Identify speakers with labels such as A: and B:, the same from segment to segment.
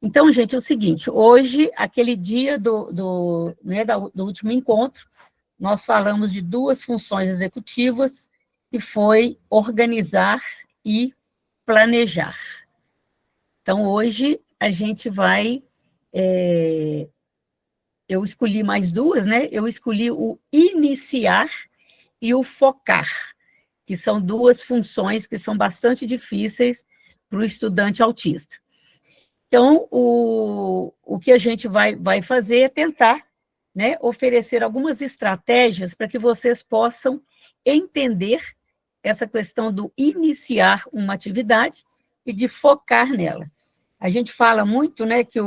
A: Então, gente, é o seguinte, hoje, aquele dia do último encontro, nós falamos de duas funções executivas, que foi organizar e planejar. Então, hoje, a gente vai... eu escolhi mais duas, né? Eu escolhi o iniciar e o focar, que são duas funções que são bastante difíceis para o estudante autista. Então, o que a gente vai fazer é tentar, né, oferecer algumas estratégias para que vocês possam entender essa questão do iniciar uma atividade e de focar nela. A gente fala muito, né, que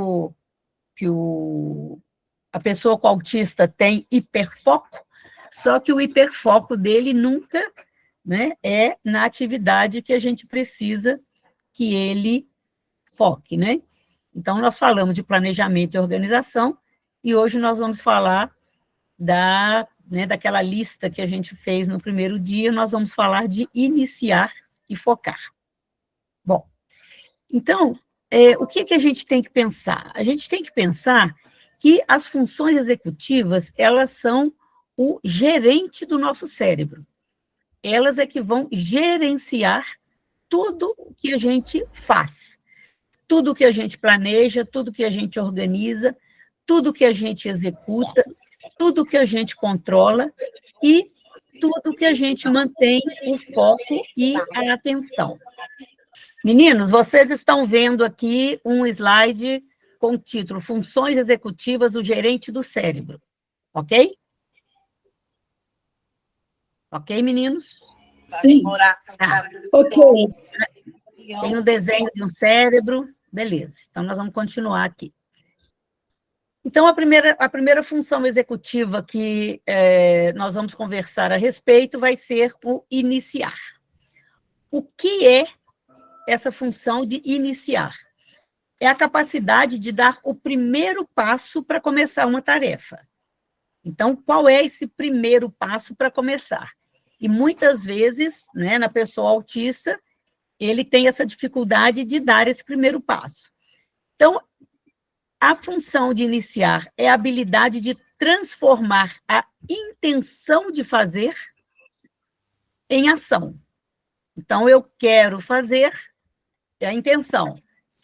A: a pessoa com autista tem hiperfoco, só que o hiperfoco dele nunca, né, é na atividade que a gente precisa que ele foque, né? Então, nós falamos de planejamento e organização, e hoje nós vamos falar daquela lista que a gente fez no primeiro dia, nós vamos falar de iniciar e focar. Bom, então, o que a gente tem que pensar? A gente tem que pensar que as funções executivas, elas são o gerente do nosso cérebro. Elas é que vão gerenciar tudo o que a gente faz. Tudo que a gente planeja, tudo que a gente organiza, tudo que a gente executa, tudo que a gente controla e tudo que a gente mantém o foco e a atenção. Meninos, vocês estão vendo aqui um slide com o título Funções Executivas do Gerente do Cérebro, ok? Ok, meninos?
B: Sim. Ok.
A: Tem um desenho de um cérebro, beleza. Então, nós vamos continuar aqui. Então, a primeira função executiva que nós vamos conversar a respeito vai ser o iniciar. O que é essa função de iniciar? É a capacidade de dar o primeiro passo para começar uma tarefa. Então, qual é esse primeiro passo para começar? E muitas vezes, né, na pessoa autista, ele tem essa dificuldade de dar esse primeiro passo. Então, a função de iniciar é a habilidade de transformar a intenção de fazer em ação. Então, eu quero fazer, é a intenção.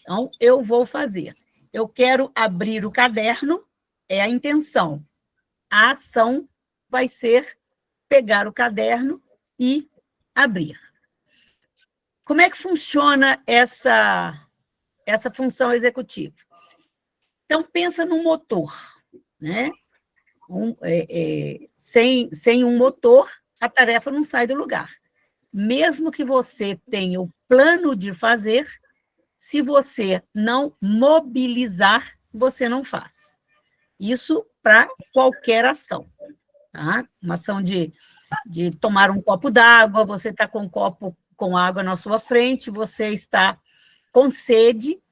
A: Então, eu vou fazer. Eu quero abrir o caderno, é a intenção. A ação vai ser pegar o caderno e abrir. Como é que funciona essa função executiva? Então, pensa num motor, né? Sem um motor, a tarefa não sai do lugar. Mesmo que você tenha o plano de fazer, se você não mobilizar, você não faz. Isso para qualquer ação. Tá? Uma ação de tomar um copo d'água, você está com um copo com água na sua frente, você está com sede,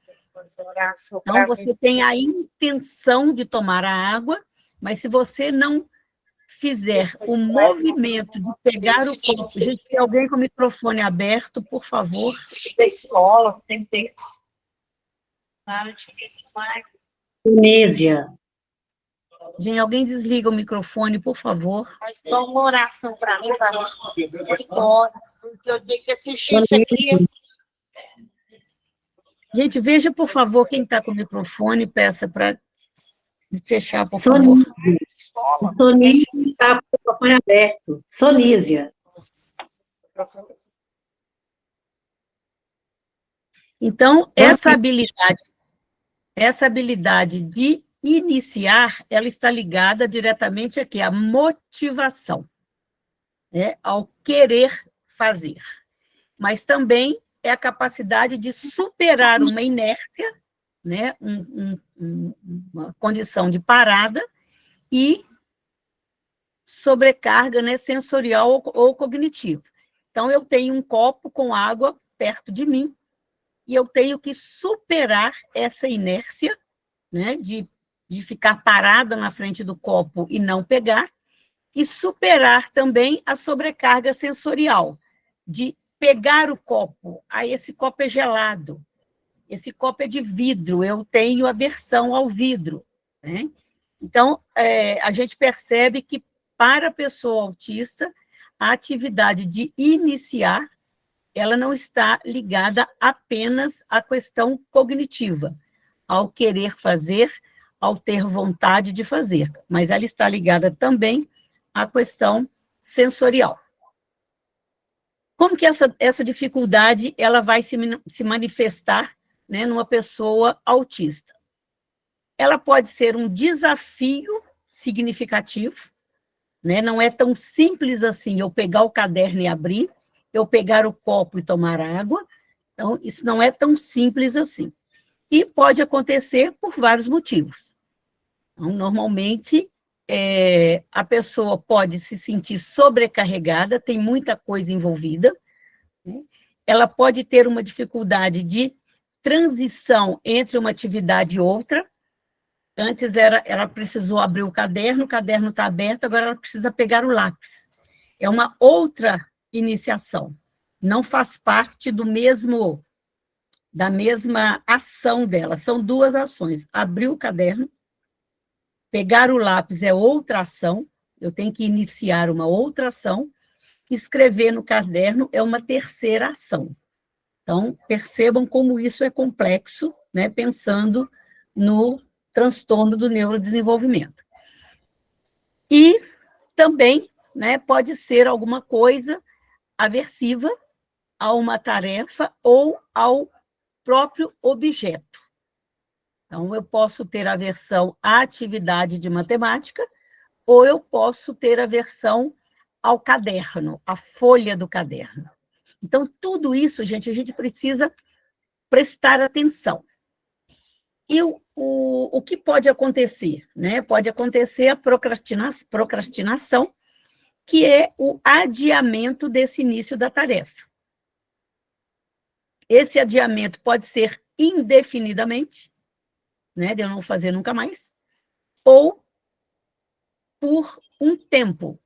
A: então você tem a intenção de tomar a água, mas se você não fizer o movimento de pegar o copo... Gente, tem alguém com o microfone aberto, por favor.
B: Da escola, tem tempo. Tunísia.
A: Gente, alguém desliga o microfone, por favor.
B: Só uma oração para mim, porque eu tenho que assistir isso aqui.
A: Gente, veja, por favor, quem está com o microfone, peça para fechar, por favor.
B: O Toninho está com o microfone aberto. Sonísia.
A: Então, essa habilidade de iniciar, ela está ligada diretamente aqui à motivação, né, ao querer fazer. Mas também é a capacidade de superar uma inércia, né, uma condição de parada e sobrecarga, né, sensorial ou cognitiva. Então, eu tenho um copo com água perto de mim e eu tenho que superar essa inércia, né, de ficar parada na frente do copo e não pegar, e superar também a sobrecarga sensorial, de pegar o copo, esse copo é gelado, esse copo é de vidro, eu tenho aversão ao vidro, né? Então, a gente percebe que, para a pessoa autista, a atividade de iniciar, ela não está ligada apenas à questão cognitiva, ao querer fazer, ao ter vontade de fazer, mas ela está ligada também à questão sensorial. Como que essa dificuldade ela vai se manifestar, né, numa pessoa autista? Ela pode ser um desafio significativo, né? Não é tão simples assim eu pegar o caderno e abrir, eu pegar o copo e tomar água. Então, isso não é tão simples assim. E pode acontecer por vários motivos. Então, normalmente, a pessoa pode se sentir sobrecarregada, tem muita coisa envolvida, né? Ela pode ter uma dificuldade de transição entre uma atividade e outra. Antes ela precisou abrir o caderno está aberto, agora ela precisa pegar o lápis. É uma outra iniciação, não faz parte da mesma ação dela, são duas ações. Abrir o caderno, pegar o lápis é outra ação, eu tenho que iniciar uma outra ação, escrever no caderno é uma terceira ação. Então, percebam como isso é complexo, né, pensando no transtorno do neurodesenvolvimento. E também, né, pode ser alguma coisa aversiva a uma tarefa ou ao próprio objeto. Então, eu posso ter aversão à atividade de matemática, ou eu posso ter aversão ao caderno, à folha do caderno. Então, tudo isso, gente, a gente precisa prestar atenção. E o que pode acontecer? Né? Pode acontecer a procrastinação, que é o adiamento desse início da tarefa. Esse adiamento pode ser indefinidamente, né, de eu não fazer nunca mais, ou por um tempo.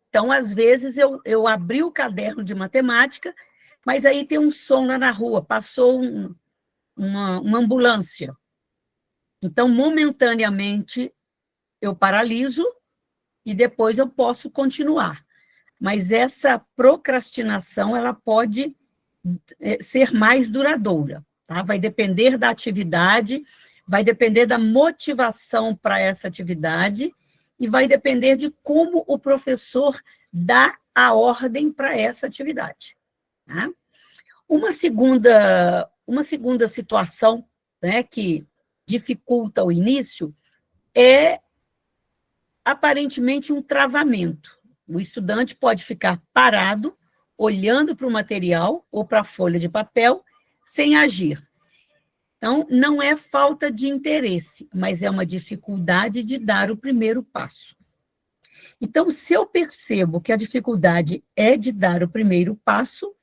A: Então, às vezes, eu abri o caderno de matemática, mas aí tem um som lá na rua, passou uma ambulância. Então, momentaneamente, eu paraliso e depois eu posso continuar. Mas essa procrastinação, ela pode ser mais duradoura, tá? Vai depender da atividade, vai depender da motivação para essa atividade e vai depender de como o professor dá a ordem para essa atividade, tá? Uma segunda situação, né, que dificulta o início é, aparentemente, um travamento. O estudante pode ficar parado, olhando para o material ou para a folha de papel, sem agir. Então, não é falta de interesse, mas é uma dificuldade de dar o primeiro passo. Então, se eu percebo que a dificuldade é de dar o primeiro passo,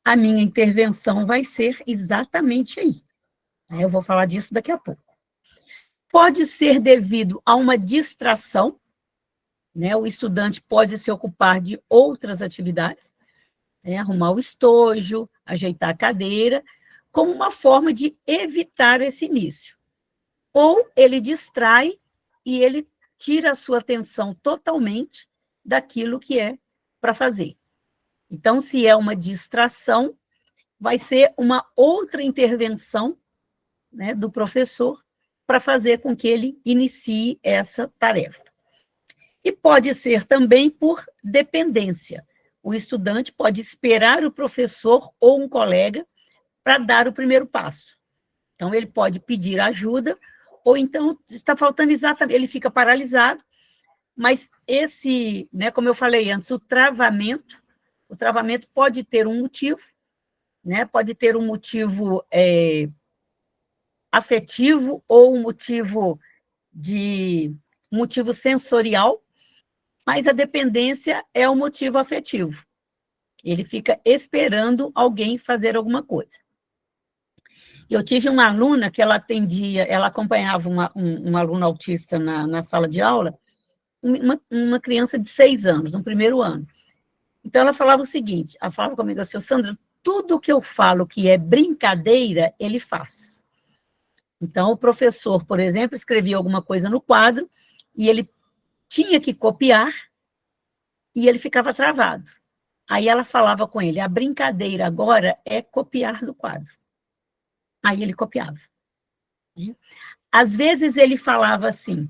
A: a minha intervenção vai ser exatamente aí. Eu vou falar disso daqui a pouco. Pode ser devido a uma distração, né? O estudante pode se ocupar de outras atividades, né? Arrumar o estojo, ajeitar a cadeira, como uma forma de evitar esse início. Ou ele distrai e ele tira a sua atenção totalmente daquilo que é para fazer. Então, se é uma distração, vai ser uma outra intervenção, né, do professor para fazer com que ele inicie essa tarefa. E pode ser também por dependência. O estudante pode esperar o professor ou um colega para dar o primeiro passo. Então, ele pode pedir ajuda, ou então está faltando exatamente, ele fica paralisado, mas esse, né, como eu falei antes, o travamento pode ter um motivo, né, pode ter um motivo afetivo ou um motivo sensorial, mas a dependência é o motivo afetivo. Ele fica esperando alguém fazer alguma coisa. Eu tive uma aluna que ela acompanhava um aluno autista na sala de aula, uma criança de 6 anos, no primeiro ano. Então, ela falava o seguinte, ela falava comigo assim, Sandra, tudo que eu falo que é brincadeira, ele faz. Então, o professor, por exemplo, escrevia alguma coisa no quadro e ele tinha que copiar e ele ficava travado. Aí ela falava com ele, a brincadeira agora é copiar do quadro. Aí ele copiava. Às vezes ele falava assim,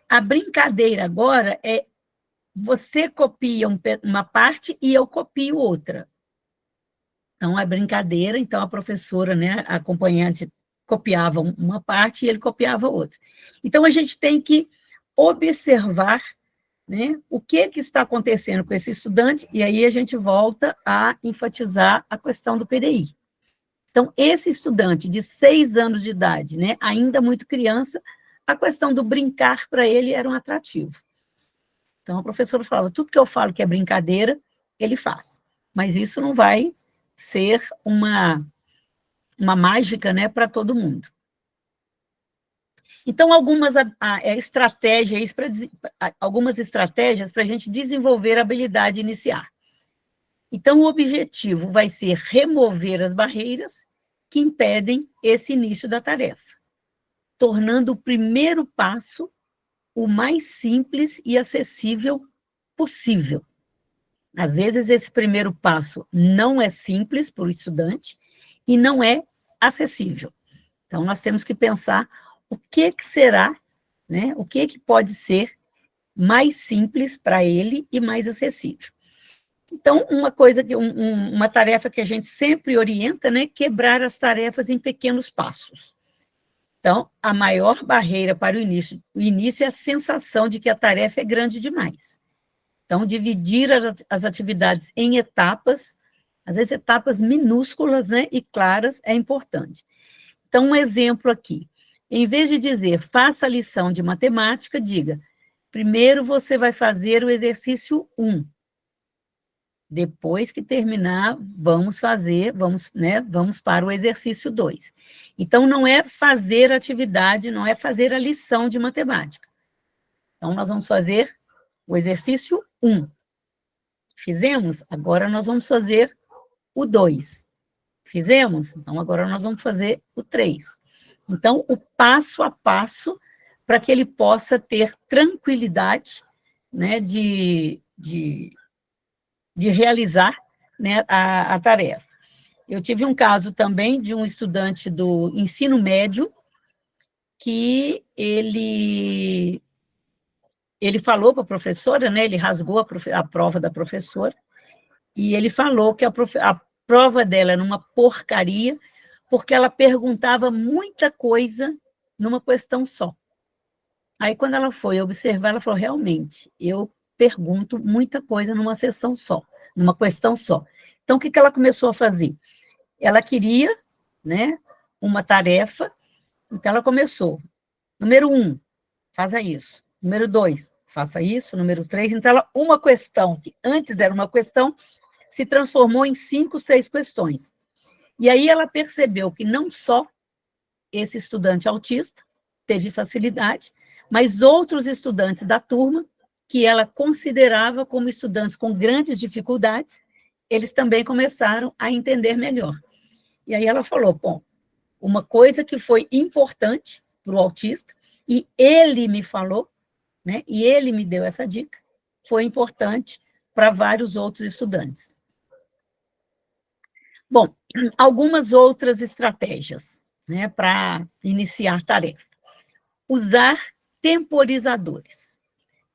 A: a brincadeira agora é você copia uma parte e eu copio outra. Então, é brincadeira, então a professora, né, a acompanhante, copiava uma parte e ele copiava outra. Então, a gente tem que observar, né, o que está acontecendo com esse estudante, e aí a gente volta a enfatizar a questão do PDI. Então, esse estudante de 6 anos de idade, né, ainda muito criança, a questão do brincar para ele era um atrativo. Então, a professora falava, tudo que eu falo que é brincadeira, ele faz. Mas isso não vai ser uma mágica, né, para todo mundo. Então, algumas estratégias para a gente desenvolver a habilidade iniciar. Então, o objetivo vai ser remover as barreiras que impedem esse início da tarefa, tornando o primeiro passo o mais simples e acessível possível. Às vezes, esse primeiro passo não é simples para o estudante e não é acessível. Então, nós temos que pensar o que será, né? O que pode ser mais simples para ele e mais acessível. Então, uma tarefa que a gente sempre orienta, né? Quebrar as tarefas em pequenos passos. Então, a maior barreira para o início é a sensação de que a tarefa é grande demais. Então, dividir as atividades em etapas, às vezes etapas minúsculas, né, e claras, é importante. Então, um exemplo aqui. Em vez de dizer, faça a lição de matemática, diga, primeiro você vai fazer o exercício 1. Depois que terminar, vamos para o exercício 2. Então, não é fazer a atividade, não é fazer a lição de matemática. Então, nós vamos fazer o exercício 1. Fizemos? Agora nós vamos fazer o 2. Fizemos? Então, agora nós vamos fazer o 3. Então, o passo a passo, para que ele possa ter tranquilidade, né, de realizar, né, a tarefa. Eu tive um caso também de um estudante do ensino médio que ele falou para a professora, né, ele rasgou a prova da professora, e ele falou que a prova dela era uma porcaria, porque ela perguntava muita coisa numa questão só. Aí, quando ela foi observar, ela falou, realmente, eu pergunto muita coisa numa sessão só, numa questão só. Então, o que ela começou a fazer? Ela queria, né, uma tarefa, então ela começou. Número 1, faça isso. Número 2, faça isso. Número 3, então uma questão, que antes era uma questão, se transformou em 5, 6 questões. E aí ela percebeu que não só esse estudante autista teve facilidade, mas outros estudantes da turma, que ela considerava como estudantes com grandes dificuldades, eles também começaram a entender melhor. E aí ela falou, bom, uma coisa que foi importante para o autista, e ele me falou, né, e ele me deu essa dica, foi importante para vários outros estudantes. Bom, algumas outras estratégias, né, para iniciar tarefa. Usar temporizadores.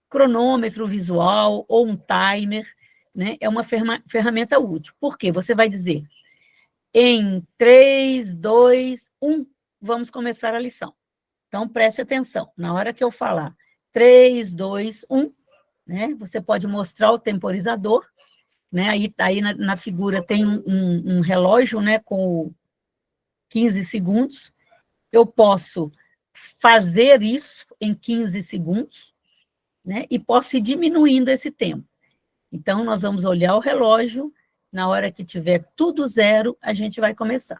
A: Cronômetro visual ou um timer, né, é uma ferramenta útil. Por quê? Você vai dizer, em 3, 2, 1, vamos começar a lição. Então, preste atenção. Na hora que eu falar 3, 2, 1, né, você pode mostrar o temporizador, né, aí na figura tem um relógio, né, com 15 segundos. Eu posso fazer isso em 15 segundos, né, e posso ir diminuindo esse tempo. Então, nós vamos olhar o relógio, na hora que tiver tudo 0, a gente vai começar.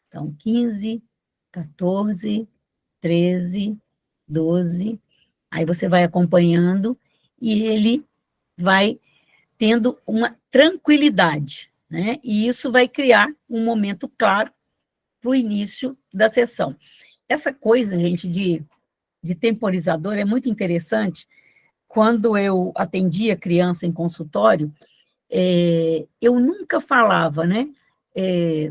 A: Então, 15, 14, 13, 12, aí você vai acompanhando e ele vai tendo uma tranquilidade, né? E isso vai criar um momento claro para o início da sessão. Essa coisa, gente, de temporizador é muito interessante. Quando eu atendia criança em consultório, eu nunca falava, né?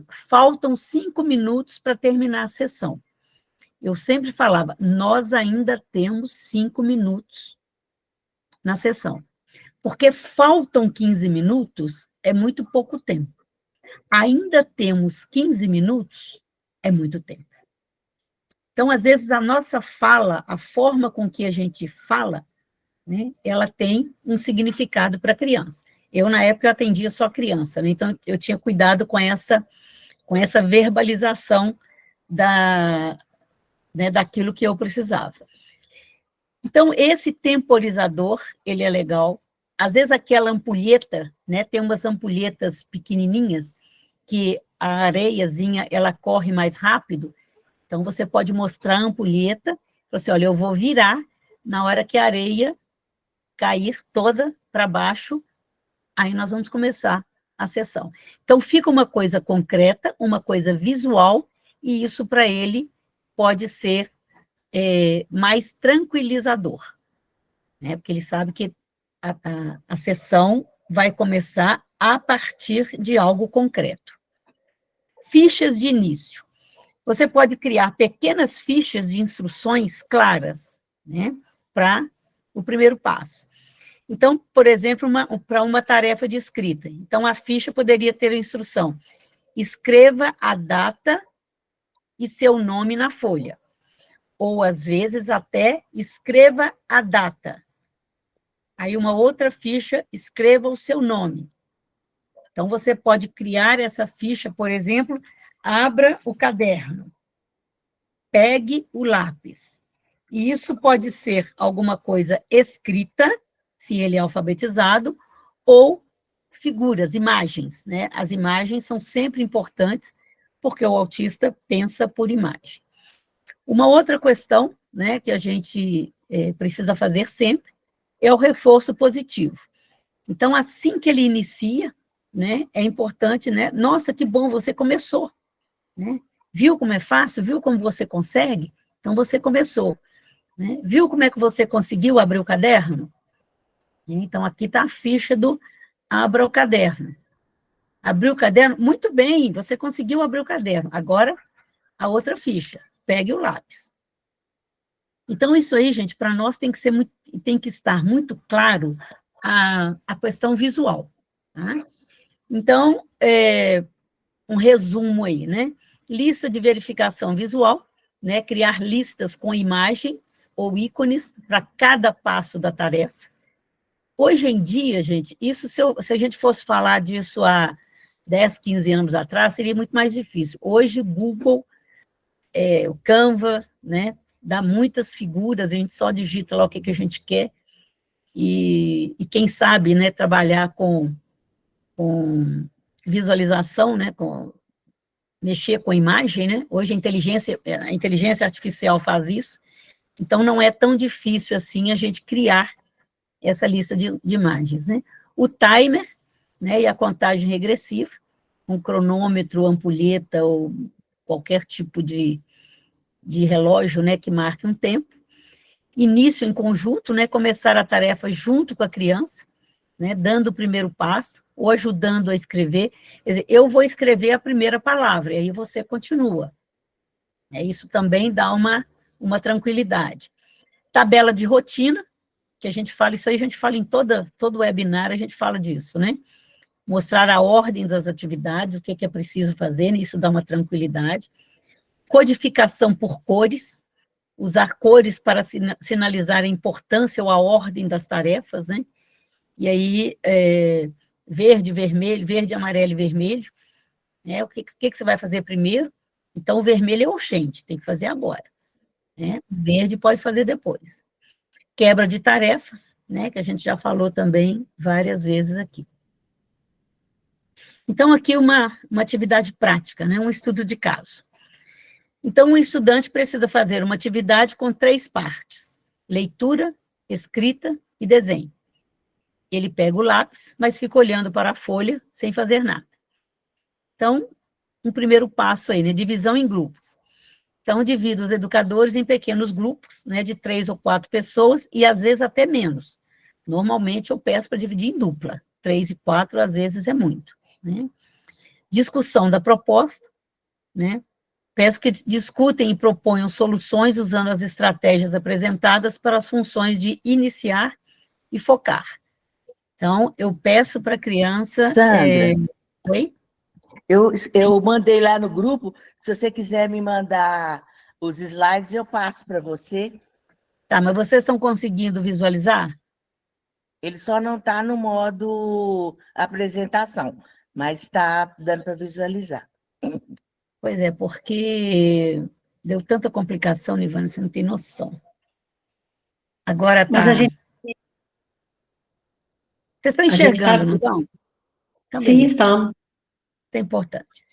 A: Faltam 5 minutos para terminar a sessão. Eu sempre falava, nós ainda temos 5 minutos na sessão. Porque faltam 15 minutos é muito pouco tempo. Ainda temos 15 minutos é muito tempo. Então, às vezes, a nossa fala, a forma com que a gente fala, né, ela tem um significado para a criança. Eu, na época, eu atendia só criança, né, então eu tinha cuidado com essa verbalização daquilo que eu precisava. Então, esse temporizador, ele é legal. Às vezes, aquela ampulheta, né, tem umas ampulhetas pequenininhas, que a areiazinha, ela corre mais rápido, então você pode mostrar a ampulheta, falar assim, olha, eu vou virar na hora que a areia cair toda para baixo, aí nós vamos começar a sessão. Então, fica uma coisa concreta, uma coisa visual, e isso para ele pode ser mais tranquilizador, né? Porque ele sabe que a sessão vai começar a partir de algo concreto. Fichas de início. Você pode criar pequenas fichas de instruções claras, né, para o primeiro passo. Então, por exemplo, para uma tarefa de escrita. Então, a ficha poderia ter a instrução: escreva a data e seu nome na folha. Ou, às vezes, até escreva a data. Aí, uma outra ficha, escreva o seu nome. Então, você pode criar essa ficha, por exemplo, abra o caderno, pegue o lápis. E isso pode ser alguma coisa escrita, se ele é alfabetizado, ou figuras, imagens, né? As imagens são sempre importantes, porque o autista pensa por imagem. Uma outra questão, né, que a gente precisa fazer sempre é o reforço positivo. Então, assim que ele inicia, né, é importante, né? Nossa, que bom, você começou, né? Viu como é fácil? Viu como você consegue? Então, você começou, né? Viu como é que você conseguiu abrir o caderno? Então, aqui está a ficha do abra o caderno. Abriu o caderno? Muito bem, você conseguiu abrir o caderno. Agora, a outra ficha, pegue o lápis. Então, isso aí, gente, para nós tem que estar muito claro a questão visual. Tá? Então, um resumo aí, né? Lista de verificação visual, né? Criar listas com imagens ou ícones para cada passo da tarefa. Hoje em dia, gente, isso se a gente fosse falar disso há 10, 15 anos atrás, seria muito mais difícil. Hoje, o Google, o Canva, né, dá muitas figuras, a gente só digita lá o que a gente quer, e quem sabe, né, trabalhar com visualização, né, mexer com imagem, né? Hoje a inteligência artificial faz isso, então não é tão difícil assim a gente criar essa lista de imagens, né? O timer, né, e a contagem regressiva, um cronômetro, ampulheta ou qualquer tipo de relógio, né, que marque um tempo. Início em conjunto, né, começar a tarefa junto com a criança, né, dando o primeiro passo, ou ajudando a escrever. Quer dizer, eu vou escrever a primeira palavra, e aí você continua. Isso também dá uma tranquilidade. Tabela de rotina, que a gente fala, isso aí a gente fala em todo webinar, a gente fala disso, né? Mostrar a ordem das atividades, o que é preciso fazer, né? Isso dá uma tranquilidade. Codificação por cores, usar cores para sinalizar a importância ou a ordem das tarefas, né? E aí, verde, vermelho, verde, amarelo e vermelho, né? O que você vai fazer primeiro? Então, o vermelho é urgente, tem que fazer agora, né? O verde pode fazer depois. Quebra de tarefas, né, que a gente já falou também várias vezes aqui. Então, aqui uma atividade prática, né, um estudo de caso. Então, um estudante precisa fazer uma atividade com 3 partes: leitura, escrita e desenho. Ele pega o lápis, mas fica olhando para a folha sem fazer nada. Então, um primeiro passo aí, né? Divisão em grupos. Então, divido os educadores em pequenos grupos, né, de 3 ou 4 pessoas, e às vezes até menos. Normalmente, eu peço para dividir em dupla. 3 e 4, às vezes, é muito, né? Discussão da proposta, né? Peço que discutem e proponham soluções usando as estratégias apresentadas para as funções de iniciar e focar. Então, eu peço para a criança...
C: Sandra,
A: Oi?
C: eu mandei lá no grupo, se você quiser me mandar os slides, eu passo para você.
A: Tá, mas vocês estão conseguindo visualizar?
C: Ele só não está no modo apresentação, mas está dando para visualizar.
A: Pois é, porque deu tanta complicação, Nivane, você não tem noção. Agora
B: Mas
A: tá...
B: a gente...
A: Vocês estão
B: Tá...
A: enxergando, não estão? Então,
B: Sim,
A: beleza.
B: estamos.
A: Isso é importante.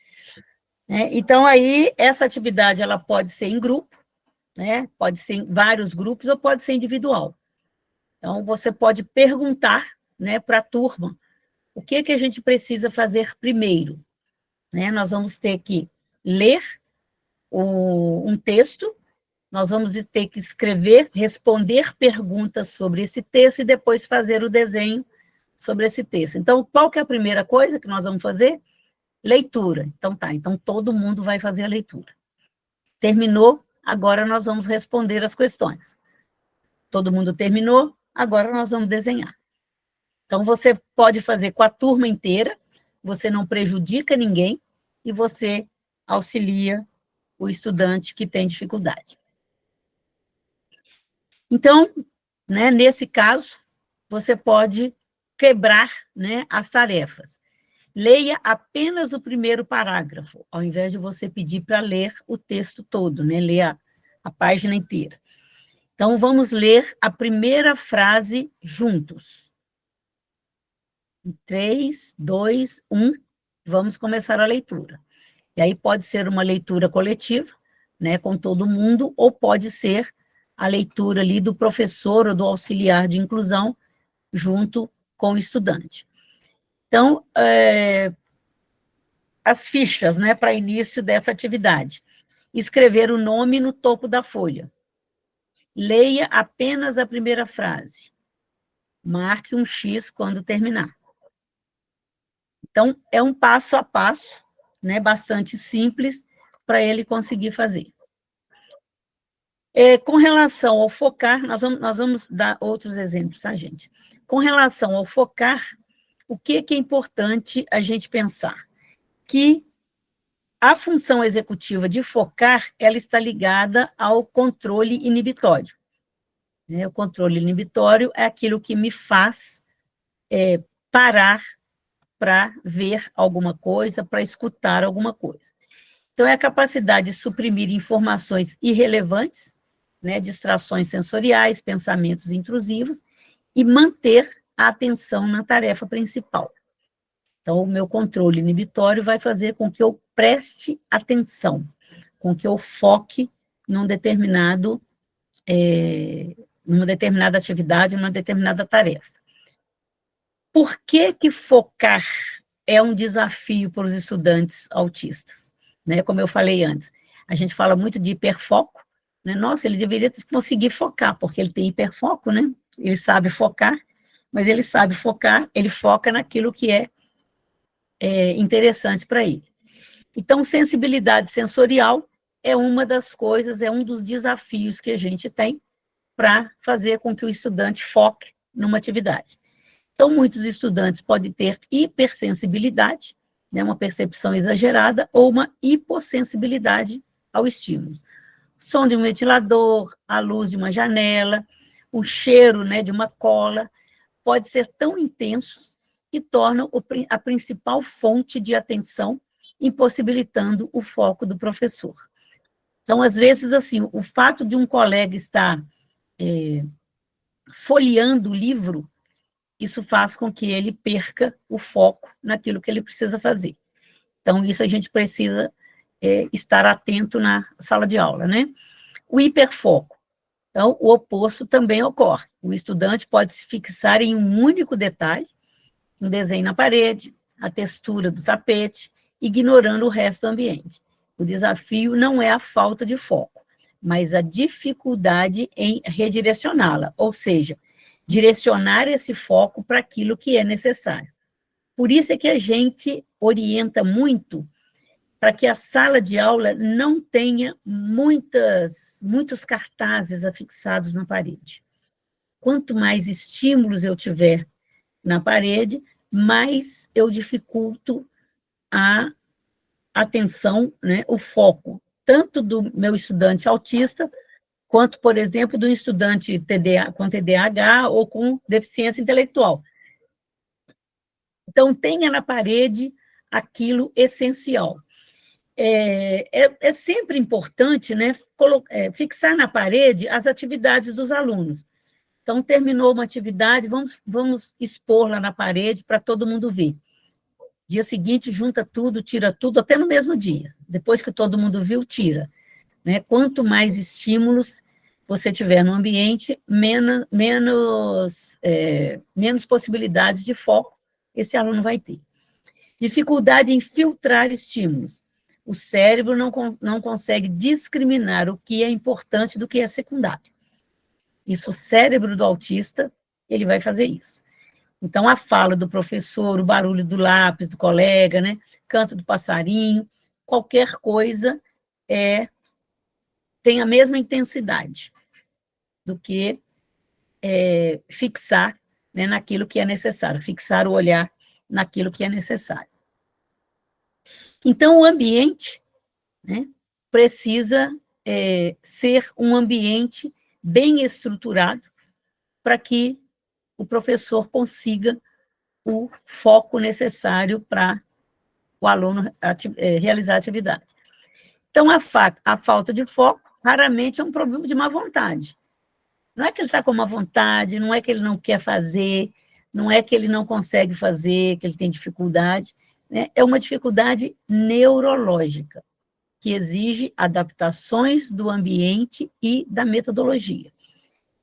A: Então, aí, essa atividade ela pode ser em grupo, né? Pode ser em vários grupos ou pode ser individual. Então, você pode perguntar, né, para a turma o que a gente precisa fazer primeiro. Né? Nós vamos ter que ler um texto, nós vamos ter que escrever, responder perguntas sobre esse texto e depois fazer o desenho sobre esse texto. Então, qual que é a primeira coisa que nós vamos fazer? Leitura. Então, tá. Então, todo mundo vai fazer a leitura. Terminou, agora nós vamos responder as questões. Todo mundo terminou, agora nós vamos desenhar. Então, você pode fazer com a turma inteira, você não prejudica ninguém e você auxilia o estudante que tem dificuldade. Então, né, nesse caso, você pode quebrar, né, as tarefas. Leia apenas o primeiro parágrafo, ao invés de você pedir para ler o texto todo, né, ler a página inteira. Então, vamos ler a primeira frase juntos. 3, 2, 1, vamos começar a leitura. E aí pode ser uma leitura coletiva, né, com todo mundo, ou pode ser a leitura ali do professor ou do auxiliar de inclusão junto com o estudante. Então, as fichas, né, para início dessa atividade. Escrever o nome no topo da folha. Leia apenas a primeira frase. Marque um X quando terminar. Então, é um passo a passo, né, bastante simples, para ele conseguir fazer. Com relação ao focar, nós vamos dar outros exemplos, tá, gente? Com relação ao focar, o que é importante a gente pensar? Que a função executiva de focar, ela está ligada ao controle inibitório. O controle inibitório é aquilo que me faz parar para ver alguma coisa, para escutar alguma coisa. Então, é a capacidade de suprimir informações irrelevantes, né, distrações sensoriais, pensamentos intrusivos, e manter a atenção na tarefa principal. Então, o meu controle inibitório vai fazer com que eu preste atenção, com que eu foque numa determinada atividade, numa determinada tarefa. Por que focar é um desafio para os estudantes autistas? Né? Como eu falei antes, a gente fala muito de hiperfoco, né? Nossa, ele deveria conseguir focar, porque ele tem hiperfoco, né? Ele sabe focar, mas ele sabe focar, ele foca naquilo que é interessante para ele. Então, sensibilidade sensorial é uma das coisas, é um dos desafios que a gente tem para fazer com que o estudante foque numa atividade. Então, muitos estudantes podem ter hipersensibilidade, né, uma percepção exagerada, ou uma hipossensibilidade ao estímulo. Som de um ventilador, a luz de uma janela, o cheiro, né, de uma cola, pode ser tão intensos que tornam a principal fonte de atenção, impossibilitando o foco do professor. Então, às vezes, assim, o fato de um colega estar folheando o livro, isso faz com que ele perca o foco naquilo que ele precisa fazer. Então, isso a gente precisa estar atento na sala de aula, né? O hiperfoco. Então, o oposto também ocorre. O estudante pode se fixar em um único detalhe, um desenho na parede, a textura do tapete, ignorando o resto do ambiente. O desafio não é a falta de foco, mas a dificuldade em redirecioná-la, ou seja, direcionar esse foco para aquilo que é necessário. Por isso é que a gente orienta muito para que a sala de aula não tenha muitos cartazes afixados na parede. Quanto mais estímulos eu tiver na parede, mais eu dificulto a atenção, né, o foco, tanto do meu estudante autista, quanto, por exemplo, do estudante com TDAH ou com deficiência intelectual. Então, tenha na parede aquilo essencial. É sempre importante, né, fixar na parede as atividades dos alunos. Então, terminou uma atividade, vamos expor lá na parede para todo mundo ver. Dia seguinte, junta tudo, tira tudo, até no mesmo dia. Depois que todo mundo viu, tira. Né? Quanto mais estímulos você tiver no ambiente, menos possibilidades de foco esse aluno vai ter. Dificuldade em filtrar estímulos. O cérebro não consegue discriminar o que é importante do que é secundário. Isso, o cérebro do autista, ele vai fazer isso. Então, a fala do professor, o barulho do lápis do colega, né? Canto do passarinho, qualquer coisa tem a mesma intensidade do que fixar, né, naquilo que é necessário, fixar o olhar naquilo que é necessário. Então, o ambiente, né, precisa ser um ambiente bem estruturado para que o professor consiga o foco necessário para o aluno realizar a atividade. Então, a falta de foco raramente é um problema de má vontade. Não é que ele está com má vontade, não é que ele não quer fazer, não é que ele não consegue fazer, que ele tem dificuldade, né? É uma dificuldade neurológica, que exige adaptações do ambiente e da metodologia.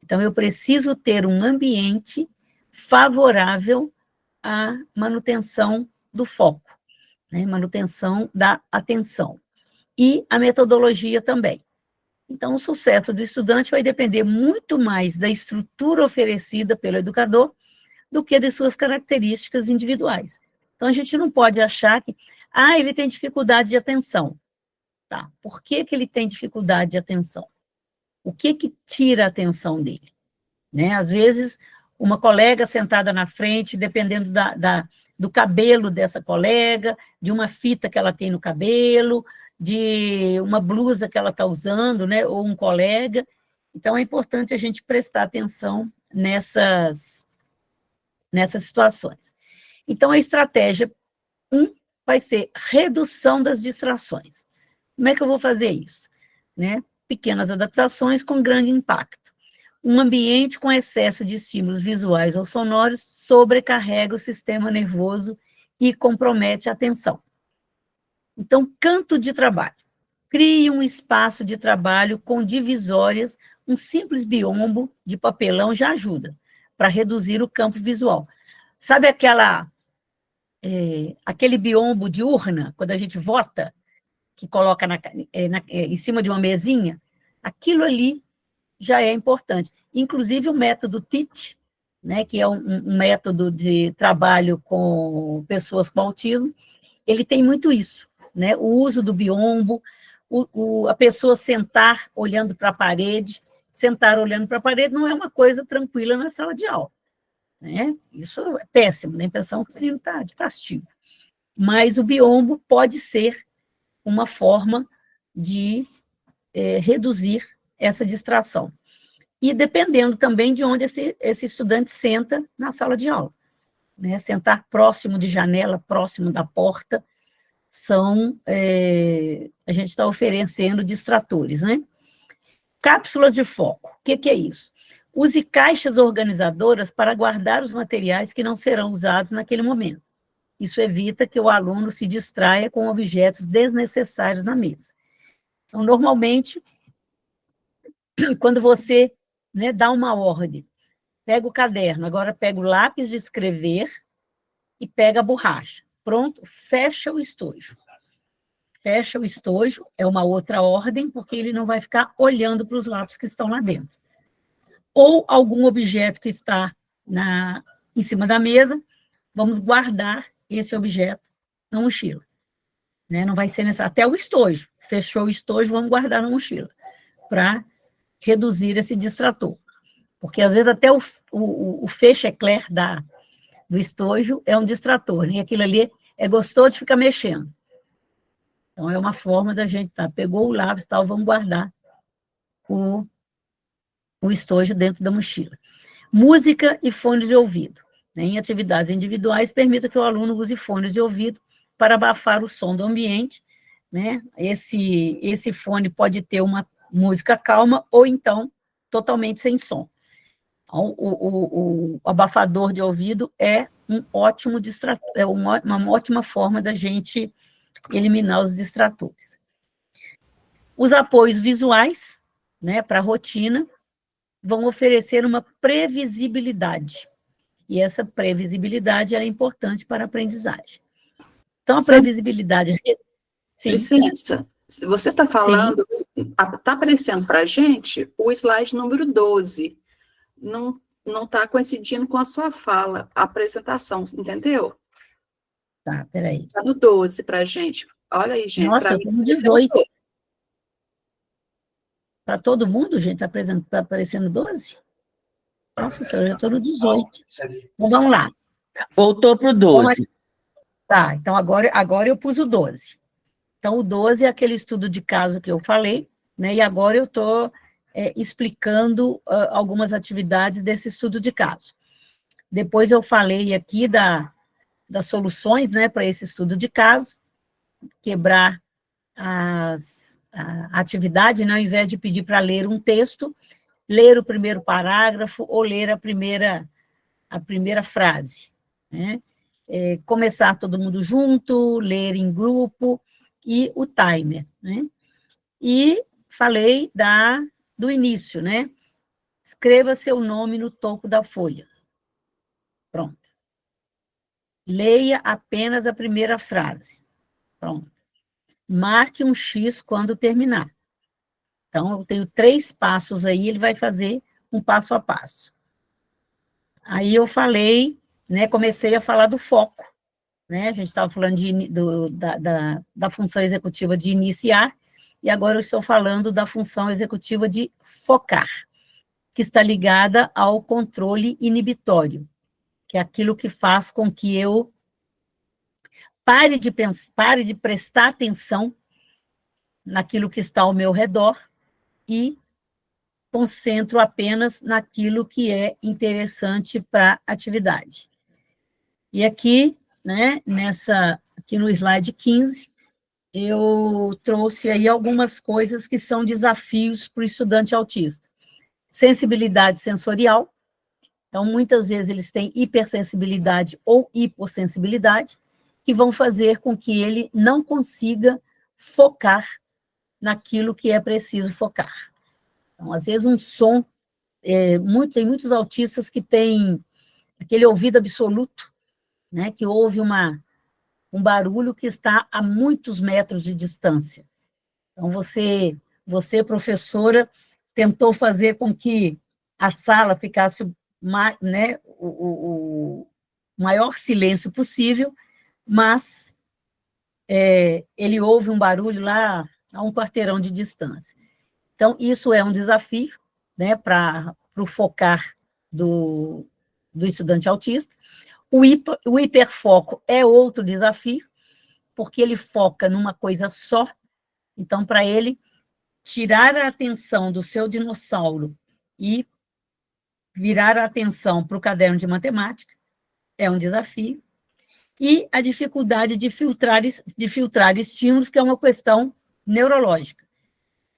A: Então, eu preciso ter um ambiente favorável à manutenção do foco, né? Manutenção da atenção. E a metodologia também. Então, o sucesso do estudante vai depender muito mais da estrutura oferecida pelo educador do que de suas características individuais. Então, a gente não pode achar que, ele tem dificuldade de atenção. Tá, por que ele tem dificuldade de atenção? O que tira a atenção dele? Né? Às vezes, uma colega sentada na frente, dependendo do cabelo dessa colega, de uma fita que ela tem no cabelo, de uma blusa que ela está usando, né? Ou um colega. Então, é importante a gente prestar atenção nessas situações. Então, a estratégia 1 vai ser redução das distrações. Como é que eu vou fazer isso? Né? Pequenas adaptações com grande impacto. Um ambiente com excesso de estímulos visuais ou sonoros sobrecarrega o sistema nervoso e compromete a atenção. Então, canto de trabalho. Crie um espaço de trabalho com divisórias, um simples biombo de papelão já ajuda para reduzir o campo visual. Sabe aquele biombo de urna, quando a gente vota, que coloca em cima de uma mesinha? Aquilo ali já é importante. Inclusive, o método TEACH, né, que é um método de trabalho com pessoas com autismo, ele tem muito isso, né? O uso do biombo, a pessoa sentar olhando para a parede. Sentar olhando para a parede não é uma coisa tranquila na sala de aula. Né? Isso é péssimo, dá a impressão que o menino está de castigo. Mas o biombo pode ser uma forma de reduzir essa distração. E dependendo também de onde esse estudante senta na sala de aula. Né? Sentar próximo de janela, próximo da porta, a gente está oferecendo distratores. Né? Cápsulas de foco, o que é isso? Use caixas organizadoras para guardar os materiais que não serão usados naquele momento. Isso evita que o aluno se distraia com objetos desnecessários na mesa. Então, normalmente, quando você, né, dá uma ordem, pega o caderno, agora pega o lápis de escrever e pega a borracha. Pronto, fecha o estojo. fecha o estojo, é uma outra ordem, porque ele não vai ficar olhando para os lápis que estão lá dentro. Ou algum objeto que está em cima da mesa, vamos guardar esse objeto na mochila. Né? Não vai ser necessário. Até o estojo. Fechou o estojo, vamos guardar na mochila, para reduzir esse distrator. Porque, às vezes, até o feixe-eclair do estojo é um distrator, né? E aquilo ali é gostoso de ficar mexendo. Então, é uma forma da gente, pegou o lápis e tal, vamos guardar o estojo dentro da mochila. Música e fones de ouvido. Né? Em atividades individuais, permita que o aluno use fones de ouvido para abafar o som do ambiente. Né? Esse fone pode ter uma música calma ou, então, totalmente sem som. Então, o abafador de ouvido é um ótimo distrator, é uma ótima forma da gente eliminar os distratores. Os apoios visuais, né, para a rotina, vão oferecer uma previsibilidade. E essa previsibilidade é importante para a aprendizagem. Então, a previsibilidade... Sim.
D: Licença, se você está falando, está aparecendo para a gente o slide número 12. Não está coincidindo com a sua fala, a apresentação, entendeu?
A: Tá, peraí.
D: Está no 12 para a gente. Olha aí, gente.
A: Nossa, eu estou no 18. Para todo mundo, gente, está aparecendo 12? Nossa senhora, eu já estou no 18. Então, vamos lá.
C: Voltou para o 12.
A: Tá, então agora eu pus o 12. Então, o 12 é aquele estudo de caso que eu falei, né? E agora eu estou explicando algumas atividades desse estudo de caso. Depois eu falei aqui das soluções, né, para esse estudo de caso, quebrar a atividade, né, ao invés de pedir para ler um texto, ler o primeiro parágrafo ou ler a primeira frase. Né? Começar todo mundo junto, ler em grupo e o timer. Né? E falei do início, né? Escreva seu nome no topo da folha. Pronto. Leia apenas a primeira frase. Pronto. Marque um X quando terminar. Então, eu tenho 3 passos aí, ele vai fazer um passo a passo. Aí eu falei, né, comecei a falar do foco. Né? A gente estava falando da função executiva de iniciar, e agora eu estou falando da função executiva de focar, que está ligada ao controle inibitório, que é aquilo que faz com que eu pare de prestar atenção naquilo que está ao meu redor e concentro apenas naquilo que é interessante para a atividade. E aqui, né, aqui no slide 15, eu trouxe aí algumas coisas que são desafios para o estudante autista. Sensibilidade sensorial. Então, muitas vezes eles têm hipersensibilidade ou hipossensibilidade, que vão fazer com que ele não consiga focar naquilo que é preciso focar. Então, às vezes, um som, tem muitos autistas que têm aquele ouvido absoluto, né, que ouve um barulho que está a muitos metros de distância. Então, você, professora, tentou fazer com que a sala ficasse, né, o maior silêncio possível, mas ele ouve um barulho lá a um quarteirão de distância. Então, isso é um desafio, né, para o focar do estudante autista. O hiperfoco é outro desafio, porque ele foca numa coisa só. Então, para ele tirar a atenção do seu dinossauro e virar a atenção para o caderno de matemática é um desafio. E a dificuldade de filtrar estímulos, que é uma questão neurológica.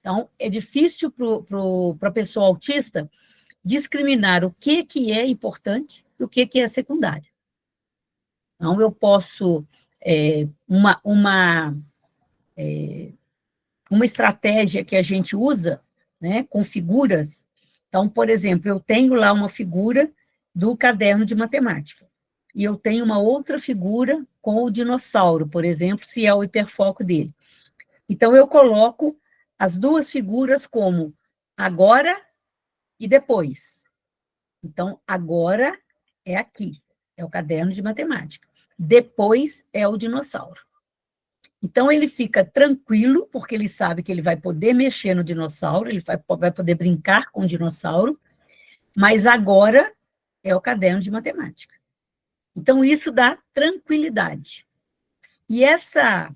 A: Então, é difícil para a pessoa autista discriminar o que é importante e o que é secundário. Então, eu posso... uma estratégia que a gente usa, né, com figuras. Então, por exemplo, eu tenho lá uma figura do caderno de matemática, e eu tenho uma outra figura com o dinossauro, por exemplo, se é o hiperfoco dele. Então, eu coloco as duas figuras como agora e depois. Então, agora é aqui, é o caderno de matemática. Depois é o dinossauro. Então, ele fica tranquilo, porque ele sabe que ele vai poder mexer no dinossauro, ele vai poder brincar com o dinossauro, mas agora é o caderno de matemática. Então, isso dá tranquilidade. E essa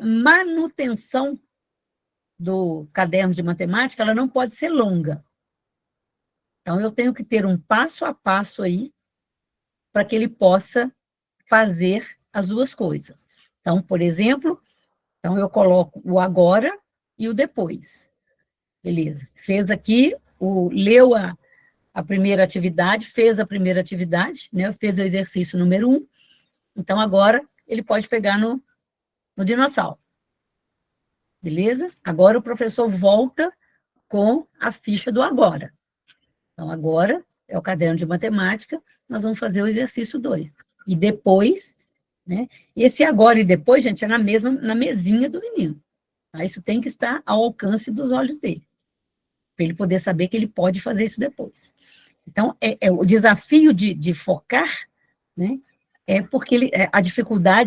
A: manutenção do caderno de matemática, ela não pode ser longa. Então, eu tenho que ter um passo a passo aí, para que ele possa fazer as duas coisas. Então, por exemplo, eu coloco o agora e o depois. Beleza. Fez aqui, leu a primeira atividade, fez a primeira atividade, né? Fez o exercício número 1. Então, agora, ele pode pegar no dinossauro. Beleza? Agora, o professor volta com a ficha do agora. Então, agora é o caderno de matemática, nós vamos fazer o exercício 2. E depois, né? Esse agora e depois, gente, é na mesinha do menino. Tá? Isso tem que estar ao alcance dos olhos dele, para ele poder saber que ele pode fazer isso depois. Então, o desafio de focar, né? É porque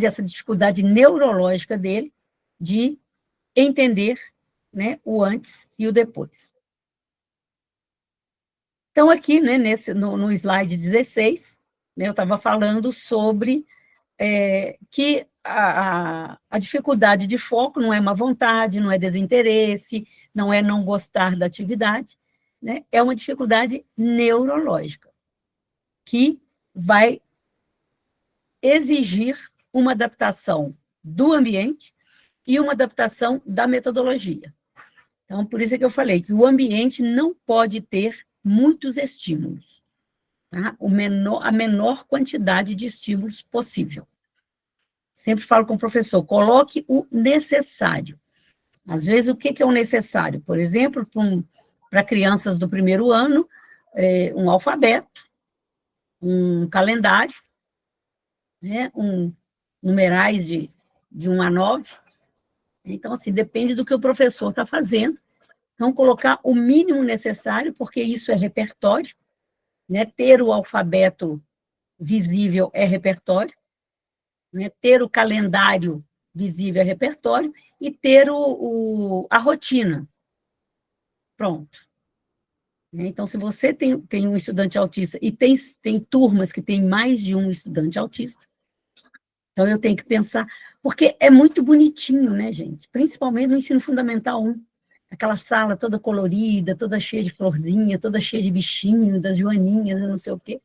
A: essa dificuldade neurológica dele de entender, né, o antes e o depois. Então, aqui, né, no slide 16, né, eu estava falando sobre que a dificuldade de foco não é má vontade, não é desinteresse, não é não gostar da atividade, né, é uma dificuldade neurológica, que vai exigir uma adaptação do ambiente e uma adaptação da metodologia. Então, por isso é que eu falei que o ambiente não pode ter muitos estímulos, tá? A menor quantidade de estímulos possível. Sempre falo com o professor, coloque o necessário. Às vezes, o que é o necessário? Por exemplo, para crianças do primeiro ano, um alfabeto, um calendário, né? Numerais de 1 a 9. Então, assim, depende do que o professor está fazendo. Então, colocar o mínimo necessário, porque isso é repertório, né? Ter o alfabeto visível é repertório, né? Ter o calendário visível é repertório, e ter a rotina. Pronto. Então, se você tem um estudante autista, e tem turmas que tem mais de um estudante autista, então eu tenho que pensar, porque é muito bonitinho, né, gente? Principalmente no ensino fundamental 1. Aquela sala toda colorida, toda cheia de florzinha, toda cheia de bichinho, das joaninhas, e não sei o quê.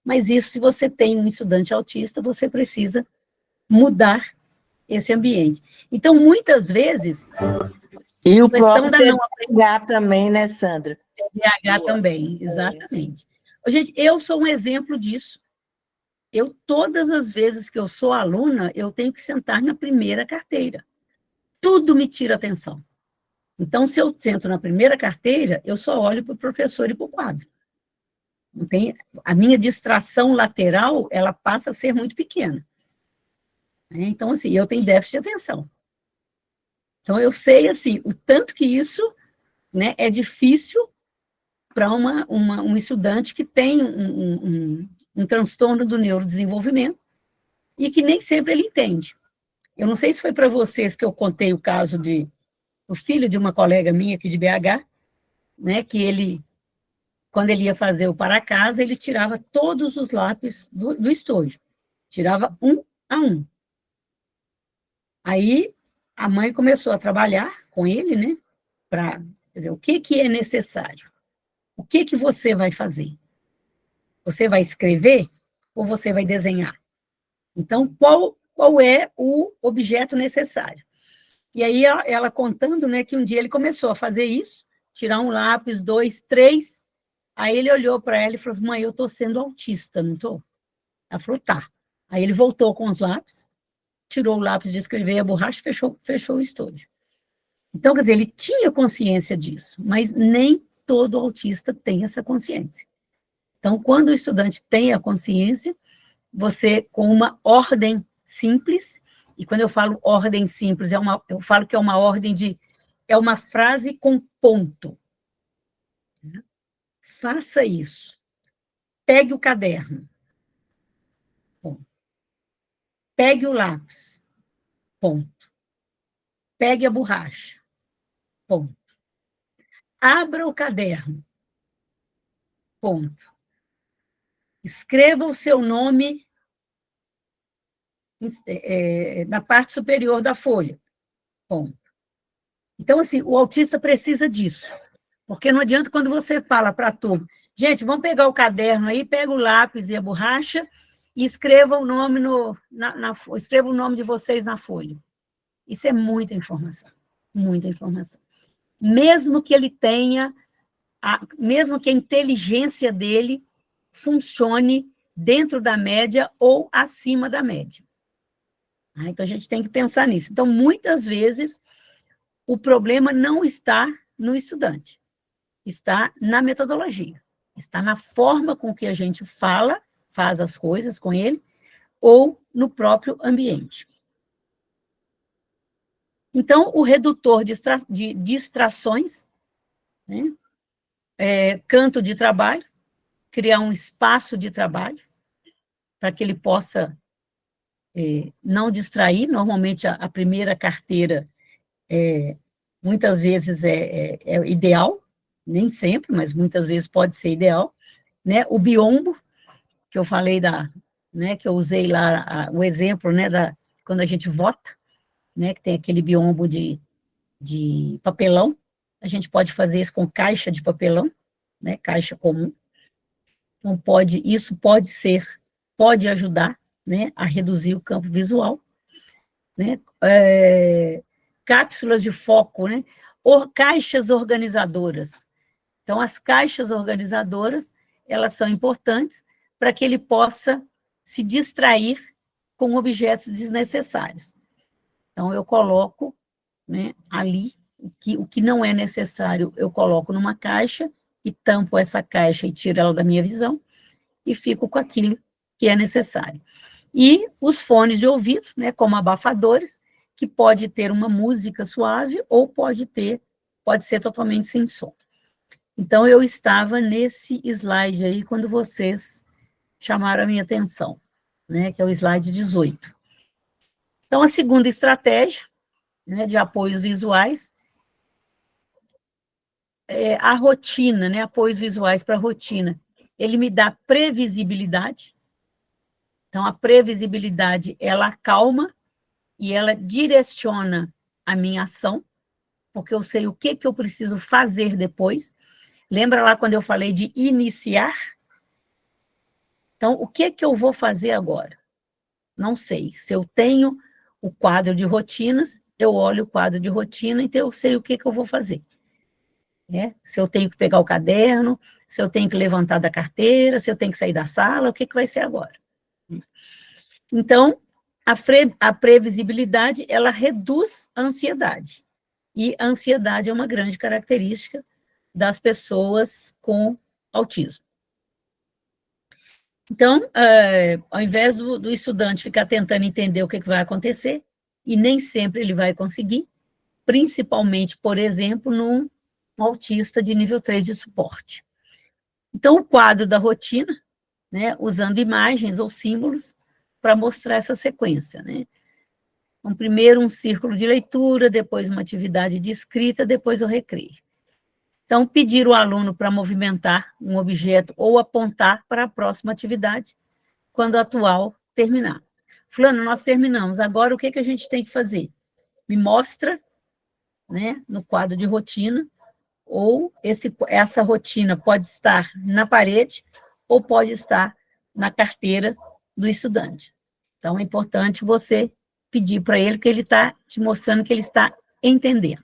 A: Mas isso, se você tem um estudante autista, você precisa mudar esse ambiente. Então, muitas vezes...
C: E o próprio TDAH também, né, Sandra?
A: TDAH também, exatamente. Gente, eu sou um exemplo disso. Todas as vezes que eu sou aluna, eu tenho que sentar na primeira carteira. Tudo me tira atenção. Então, se eu sento na primeira carteira, eu só olho para o professor e para o quadro. A minha distração lateral, ela passa a ser muito pequena. Então, assim, eu tenho déficit de atenção. Então, eu sei, assim, o tanto que isso, né, é difícil para um estudante que tem um transtorno do neurodesenvolvimento e que nem sempre ele entende. Eu não sei se foi para vocês que eu contei o caso do filho de uma colega minha aqui de BH, né, que quando ele ia fazer o para casa, ele tirava todos os lápis do estojo, tirava um a um. Aí, a mãe começou a trabalhar com ele, né, para dizer, o que é necessário? O que você vai fazer? Você vai escrever ou você vai desenhar? Então, qual é o objeto necessário? E aí, ela contando, né, que um dia ele começou a fazer isso, tirar um lápis, 2, 3, aí ele olhou para ela e falou, mãe, eu estou sendo autista, não estou? Ela falou, tá. Aí ele voltou com os lápis, tirou o lápis de escrever, a borracha, fechou o estojo. Então, quer dizer, ele tinha consciência disso, mas nem todo autista tem essa consciência. Então, quando o estudante tem a consciência, você, com uma ordem simples, E quando eu falo ordem simples, eu falo que é uma ordem é uma frase com ponto. Faça isso. Pegue o caderno. Ponto. Pegue o lápis. Ponto. Pegue a borracha. Ponto. Abra o caderno. Ponto. Escreva o seu nome na parte superior da folha. Ponto. Então, assim, o autista precisa disso. Porque não adianta quando você fala para a turma, gente, vamos pegar o caderno aí, pega o lápis e a borracha e escreva o nome escreva o nome de vocês na folha. Isso é muita informação. Muita informação. Mesmo que ele tenha, mesmo que a inteligência dele funcione dentro da média ou acima da média. Então, a gente tem que pensar nisso. Então, muitas vezes, o problema não está no estudante, está na metodologia, está na forma com que a gente faz as coisas com ele, ou no próprio ambiente. Então, o redutor de distrações, né? Canto de trabalho, criar um espaço de trabalho, para que ele possa não distrair. Normalmente, a primeira carteira, muitas vezes, é ideal, nem sempre, mas muitas vezes pode ser ideal, né? O biombo, que eu falei, né, que eu usei lá, o exemplo, né, quando a gente vota, né, que tem aquele biombo de papelão, a gente pode fazer isso com caixa de papelão, né, caixa comum. Então, isso pode ajudar, né, a reduzir o campo visual, né? Cápsulas de foco, né? Caixas organizadoras. Então, as caixas organizadoras, elas são importantes para que ele possa se distrair com objetos desnecessários. Então, eu coloco, né, ali o que não é necessário, eu coloco numa caixa e tampo essa caixa e tiro ela da minha visão e fico com aquilo que é necessário. E os fones de ouvido, né, como abafadores, que pode ter uma música suave ou pode ser totalmente sem som. Então, eu estava nesse slide aí quando vocês chamaram a minha atenção, né, que é o slide 18. Então, a segunda estratégia, né, de apoios visuais é a rotina, né, apoios visuais para a rotina. Ele me dá previsibilidade. Então, a previsibilidade, ela acalma e ela direciona a minha ação, porque eu sei o que eu preciso fazer depois. Lembra lá quando eu falei de iniciar? Então, o que eu vou fazer agora? Não sei. Se eu tenho o quadro de rotinas, eu olho o quadro de rotina, então eu sei o que eu vou fazer. Se eu tenho que pegar o caderno, se eu tenho que levantar da carteira, se eu tenho que sair da sala, o que vai ser agora? Então, a previsibilidade, ela reduz a ansiedade. E a ansiedade é uma grande característica das pessoas com autismo. Então, ao invés do estudante ficar tentando entender o que vai acontecer, e nem sempre ele vai conseguir, principalmente, por exemplo, num autista de nível 3 de suporte. Então, o quadro da rotina, né, usando imagens ou símbolos para mostrar essa sequência, né? Então, primeiro um círculo de leitura, depois uma atividade de escrita, depois o recreio. Então, pedir o aluno para movimentar um objeto ou apontar para a próxima atividade, quando a atual terminar. Fulano, nós terminamos, agora o que a gente tem que fazer? Me mostra, né, no quadro de rotina, ou essa rotina pode estar na parede, ou pode estar na carteira do estudante. Então, é importante você pedir para ele que ele está te mostrando que ele está entendendo.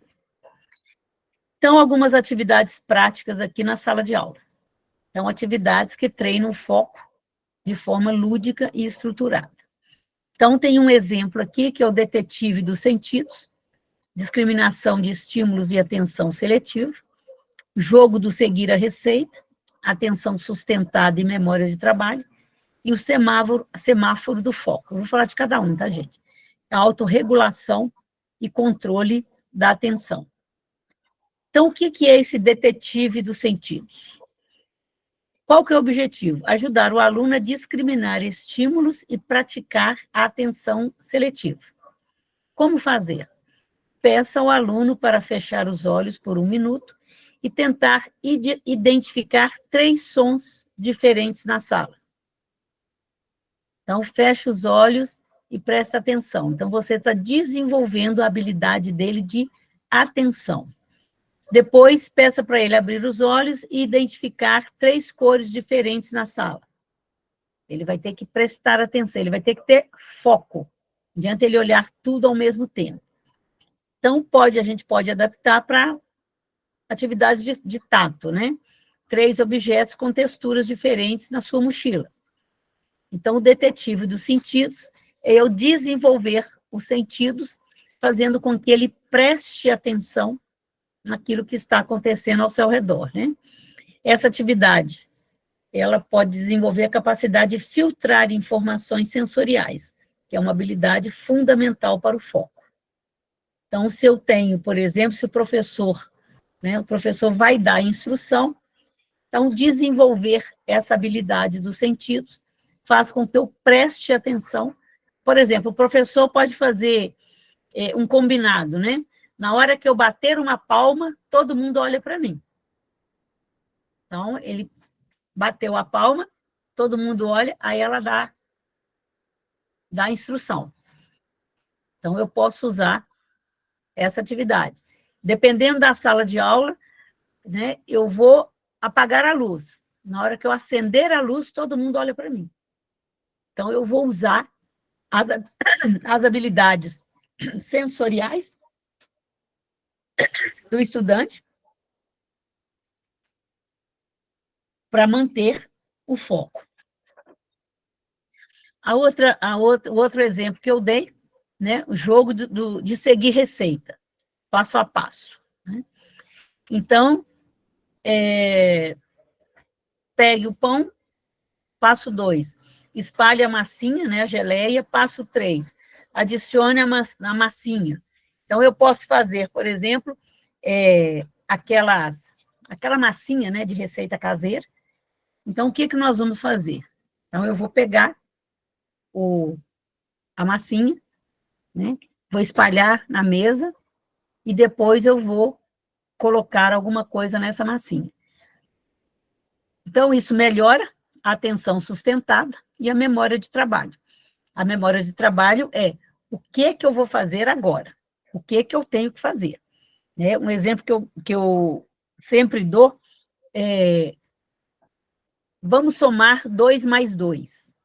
A: Então, algumas atividades práticas aqui na sala de aula. Então, atividades que treinam o foco de forma lúdica e estruturada. Então, tem um exemplo aqui, que é o detetive dos sentidos, discriminação de estímulos e atenção seletiva, jogo do seguir a receita, atenção sustentada e memória de trabalho, e o semáforo do foco. Eu vou falar de cada um, tá, gente? a autorregulação e controle da atenção. Então, o que é esse detetive dos sentidos? Qual que é o objetivo? Ajudar o aluno a discriminar estímulos e praticar a atenção seletiva. Como fazer? Peça ao aluno para fechar os olhos por 1 minuto e tentar identificar 3 sons diferentes na sala. Então, fecha os olhos e presta atenção. Então, você está desenvolvendo a habilidade dele de atenção. Depois, peça para ele abrir os olhos e identificar 3 cores diferentes na sala. Ele vai ter que prestar atenção, ele vai ter que ter foco. Não adianta ele olhar tudo ao mesmo tempo. Então, a gente pode adaptar para atividades de tato, né? 3 objetos com texturas diferentes na sua mochila. Então, o detetive dos sentidos é eu desenvolver os sentidos, fazendo com que ele preste atenção naquilo que está acontecendo ao seu redor, né? Essa atividade, ela pode desenvolver a capacidade de filtrar informações sensoriais, que é uma habilidade fundamental para o foco. Então, se eu tenho, por exemplo, se o professor vai dar a instrução, então, desenvolver essa habilidade dos sentidos faz com que eu preste atenção. Por exemplo, o professor pode fazer um combinado, né? Na hora que eu bater uma palma, todo mundo olha para mim. Então, ele bateu a palma, todo mundo olha, aí ela dá a instrução. Então, eu posso usar essa atividade. Dependendo da sala de aula, né, eu vou apagar a luz. Na hora que eu acender a luz, todo mundo olha para mim. Então, eu vou usar as habilidades sensoriais do estudante para manter o foco. O outro exemplo que eu dei, né, o jogo de seguir receita, passo a passo. Né? Então, pegue o pão, passo 2. Espalhe a massinha, né, a geleia, passo 3. Adicione a massinha. Então, eu posso fazer, por exemplo, aquela massinha, né, de receita caseira. Então, o que nós vamos fazer? Então, eu vou pegar a massinha, né, vou espalhar na mesa e depois eu vou colocar alguma coisa nessa massinha. Então, isso melhora a atenção sustentada e a memória de trabalho. A memória de trabalho é o que eu vou fazer agora, o que eu tenho que fazer. Né? Um exemplo que eu sempre dou é: vamos somar 2 mais 2.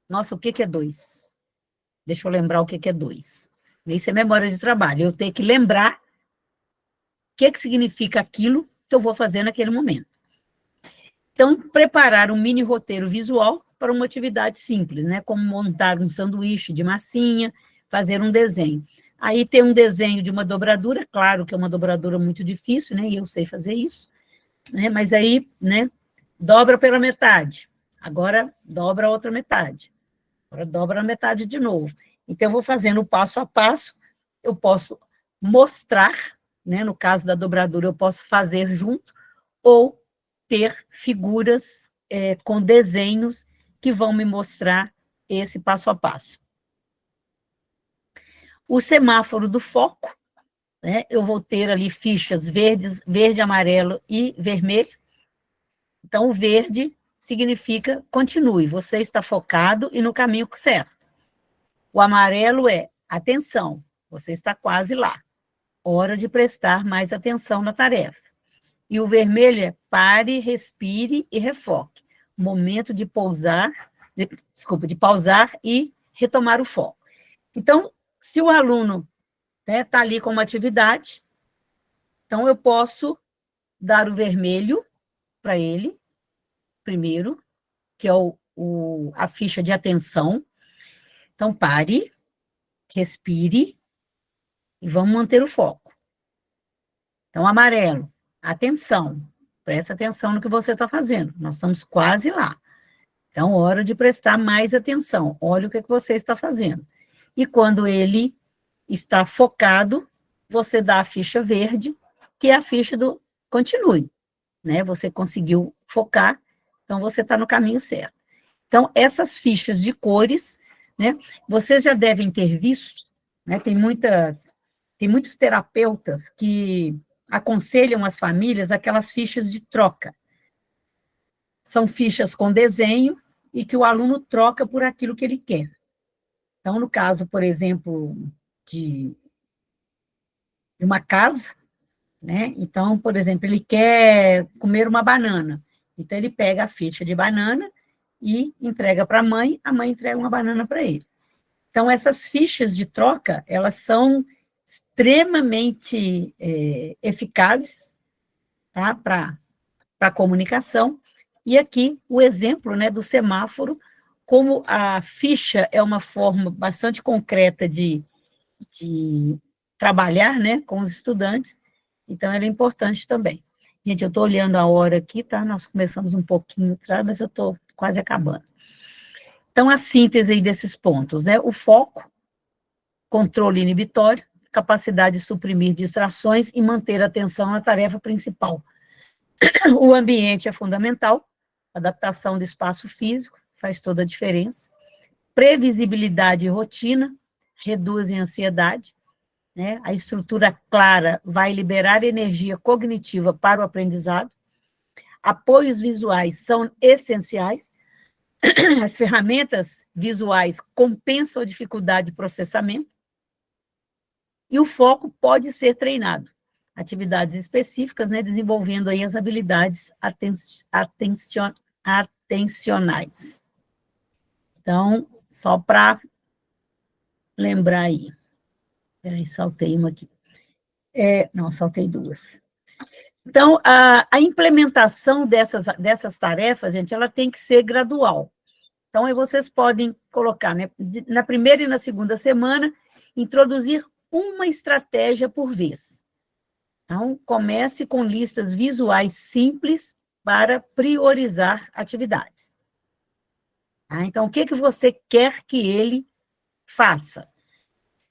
A: Nossa, o que é 2? Deixa eu lembrar o que é 2. Isso é memória de trabalho. Eu tenho que lembrar o que significa aquilo que eu vou fazer naquele momento. Então, preparar um mini roteiro visual para uma atividade simples, né? Como montar um sanduíche de massinha, fazer um desenho. Aí tem um desenho de uma dobradura, claro que é uma dobradura muito difícil, né? E eu sei fazer isso, né? Mas aí, né? Dobra pela metade. Agora, dobra a outra metade. Agora, dobra a metade de novo. Então, eu vou fazendo passo a passo. Eu posso mostrar, né? No caso da dobradura, eu posso fazer junto, ou ter figuras com desenhos que vão me mostrar esse passo a passo. O semáforo do foco, né, eu vou ter ali fichas verde, amarelo e vermelho. Então, o verde significa continue, você está focado e no caminho certo. O amarelo é atenção, você está quase lá. Hora de prestar mais atenção na tarefa. E o vermelho é pare, respire e refoque. Momento de pausar e retomar o foco. Então, se o aluno está ali com uma atividade, então eu posso dar o vermelho para ele, primeiro, que é a ficha de atenção. Então, pare, respire e vamos manter o foco. Então, amarelo. Atenção, presta atenção no que você está fazendo, nós estamos quase lá. Então, hora de prestar mais atenção, olha o que você está fazendo. e quando ele está focado, você dá a ficha verde, que é a ficha do continue, né? Você conseguiu focar, então você está no caminho certo. Então, essas fichas de cores, né, vocês já devem ter visto, né, tem muitos terapeutas que aconselham as famílias aquelas fichas de troca. São fichas com desenho e que o aluno troca por aquilo que ele quer. Então, no caso, por exemplo, de uma casa, né? Então, por exemplo, ele quer comer uma banana. Então, ele pega a ficha de banana e entrega para a mãe entrega uma banana para ele. Então, essas fichas de troca, elas são extremamente eficazes, tá? Para a comunicação. E aqui o exemplo, né, do semáforo, como a ficha é uma forma bastante concreta de trabalhar, né, com os estudantes, então ela é importante também. Gente, eu estou olhando a hora aqui, tá? Nós começamos um pouquinho atrás, mas eu estou quase acabando. Então, a síntese aí desses pontos, né? O foco, controle inibitório, capacidade de suprimir distrações e manter a atenção na tarefa principal. O ambiente é fundamental, adaptação do espaço físico faz toda a diferença. Previsibilidade e rotina reduzem a ansiedade, né? A estrutura clara vai liberar energia cognitiva para o aprendizado. Apoios visuais são essenciais. As ferramentas visuais compensam a dificuldade de processamento. E o foco pode ser treinado. Atividades específicas, né, desenvolvendo aí as habilidades atencionais. Então, só para lembrar aí. Peraí, saltei uma aqui. Não, saltei duas. Então, a implementação dessas tarefas, gente, ela tem que ser gradual. Então, aí vocês podem colocar, né, na primeira e na segunda semana, introduzir uma estratégia por vez. Então, comece com listas visuais simples para priorizar atividades. Então, o que você quer que ele faça?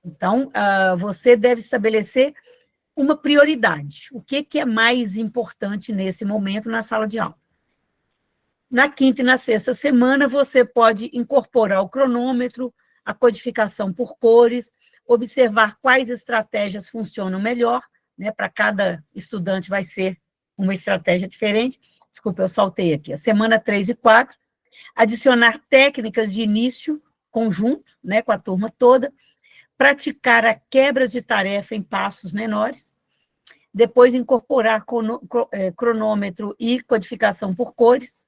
A: Então, você deve estabelecer uma prioridade. O que é mais importante nesse momento na sala de aula? Na quinta e na sexta semana, você pode incorporar o cronômetro, a codificação por cores, observar quais estratégias funcionam melhor, né? Para cada estudante vai ser uma estratégia diferente. Desculpa, eu saltei aqui. A semana 3 e 4, adicionar técnicas de início conjunto, né, com a turma toda, praticar a quebra de tarefa em passos menores, depois incorporar cronômetro e codificação por cores,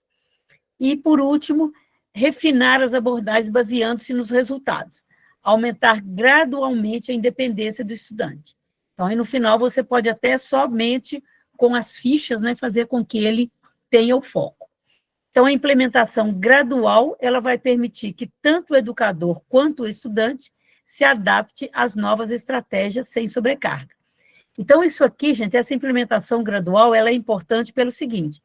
A: e, por último, refinar as abordagens baseando-se nos resultados, aumentar gradualmente a independência do estudante. Então, aí no final, você pode até somente, com as fichas, né, fazer com que ele tenha o foco. Então, a implementação gradual, ela vai permitir que tanto o educador quanto o estudante se adapte às novas estratégias sem sobrecarga. Então, isso aqui, gente, essa implementação gradual, ela é importante pelo seguinte,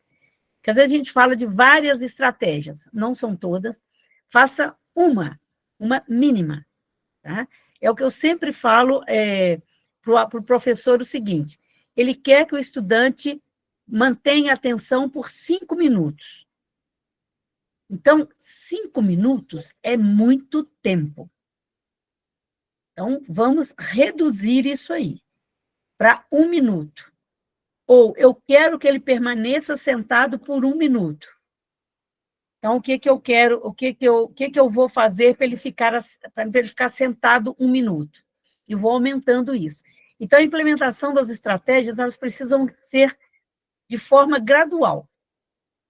A: que às vezes a gente fala de várias estratégias, não são todas, faça uma mínima, tá? É o que eu sempre falo para o professor o seguinte, ele quer que o estudante mantenha a atenção por 5 minutos. Então, 5 minutos é muito tempo. Então, vamos reduzir isso aí para 1 minuto. Ou eu quero que ele permaneça sentado por 1 minuto. Então, o que eu quero, o que eu vou fazer para ele ficar sentado 1 minuto? E vou aumentando isso. Então, a implementação das estratégias, elas precisam ser de forma gradual.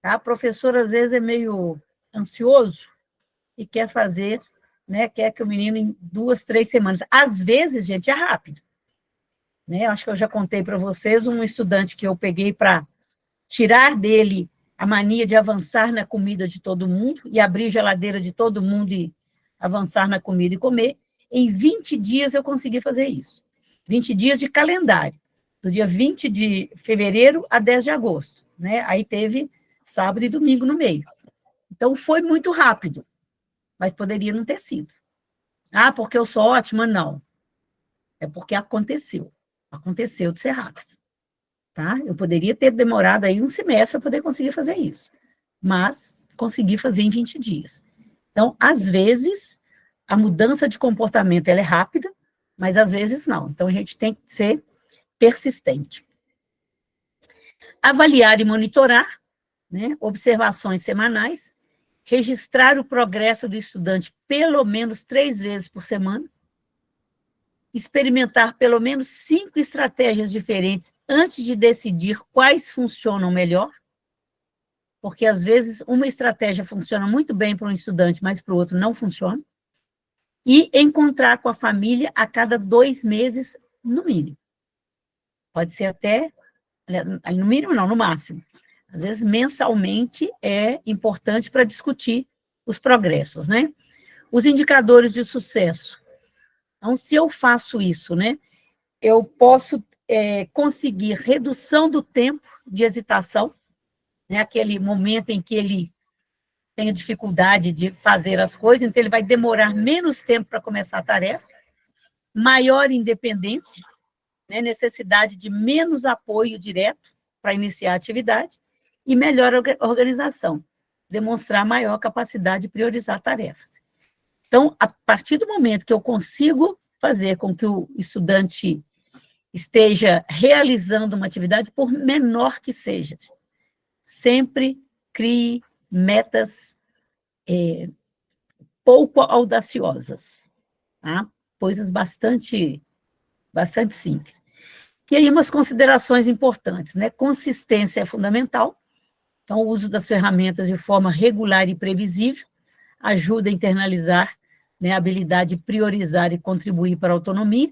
A: Tá? O professor, às vezes, é meio ansioso e quer fazer, né, quer que o menino em 2, 3 semanas. Às vezes, gente, é rápido. Né? Acho que eu já contei para vocês um estudante que eu peguei para tirar dele a mania de avançar na comida de todo mundo e abrir geladeira de todo mundo e avançar na comida e comer. Em 20 dias eu consegui fazer isso. 20 dias de calendário, do dia 20 de fevereiro a 10 de agosto. Né? Aí teve sábado e domingo no meio. Então, foi muito rápido, mas poderia não ter sido. Ah, porque eu sou ótima? Não. É porque aconteceu. Aconteceu de ser rápido. Tá? Eu poderia ter demorado aí um semestre para poder conseguir fazer isso. Mas consegui fazer em 20 dias. Então, às vezes, a mudança de comportamento ela é rápida, mas às vezes não. Então, a gente tem que ser persistente. Avaliar e monitorar, né, observações semanais, registrar o progresso do estudante pelo menos 3 vezes por semana, experimentar pelo menos 5 estratégias diferentes antes de decidir quais funcionam melhor, porque às vezes uma estratégia funciona muito bem para um estudante, mas para o outro não funciona, e encontrar com a família a cada 2 meses, no mínimo. Pode ser até, no mínimo não, no máximo. Às vezes, mensalmente, é importante para discutir os progressos, né? Os indicadores de sucesso. Então, se eu faço isso, né, eu posso conseguir redução do tempo de hesitação, né, aquele momento em que ele tem dificuldade de fazer as coisas, então ele vai demorar menos tempo para começar a tarefa, maior independência, né, necessidade de menos apoio direto para iniciar a atividade, e melhor organização, demonstrar maior capacidade de priorizar tarefas. Então, a partir do momento que eu consigo fazer com que o estudante esteja realizando uma atividade, por menor que seja, sempre crie metas pouco audaciosas, tá? Coisas bastante simples. E aí, umas considerações importantes, né? Consistência é fundamental, então, o uso das ferramentas de forma regular e previsível ajuda a internalizar, né, a habilidade de priorizar e contribuir para a autonomia,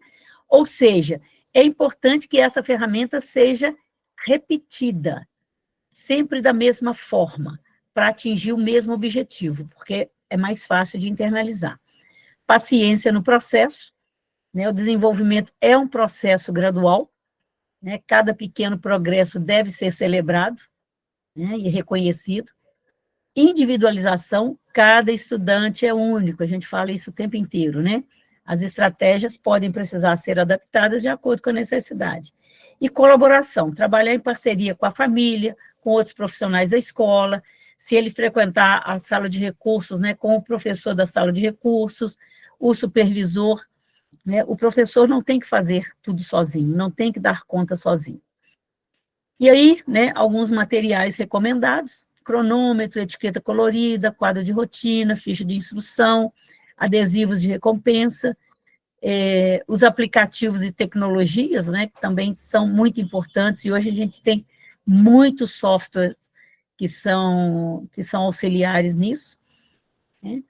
A: ou seja, é importante que essa ferramenta seja repetida, sempre da mesma forma, para atingir o mesmo objetivo, porque é mais fácil de internalizar. Paciência no processo, né, o desenvolvimento é um processo gradual, né, cada pequeno progresso deve ser celebrado, né, e reconhecido. Individualização, cada estudante é único, a gente fala isso o tempo inteiro, né? As estratégias podem precisar ser adaptadas de acordo com a necessidade. E colaboração, trabalhar em parceria com a família, com outros profissionais da escola, se ele frequentar a sala de recursos, né, com o professor da sala de recursos, o supervisor, né, o professor não tem que fazer tudo sozinho, não tem que dar conta sozinho. E aí, né, alguns materiais recomendados: cronômetro, etiqueta colorida, quadro de rotina, ficha de instrução, adesivos de recompensa, os aplicativos e tecnologias, né, que também são muito importantes, e hoje a gente tem muitos softwares que são auxiliares nisso, né,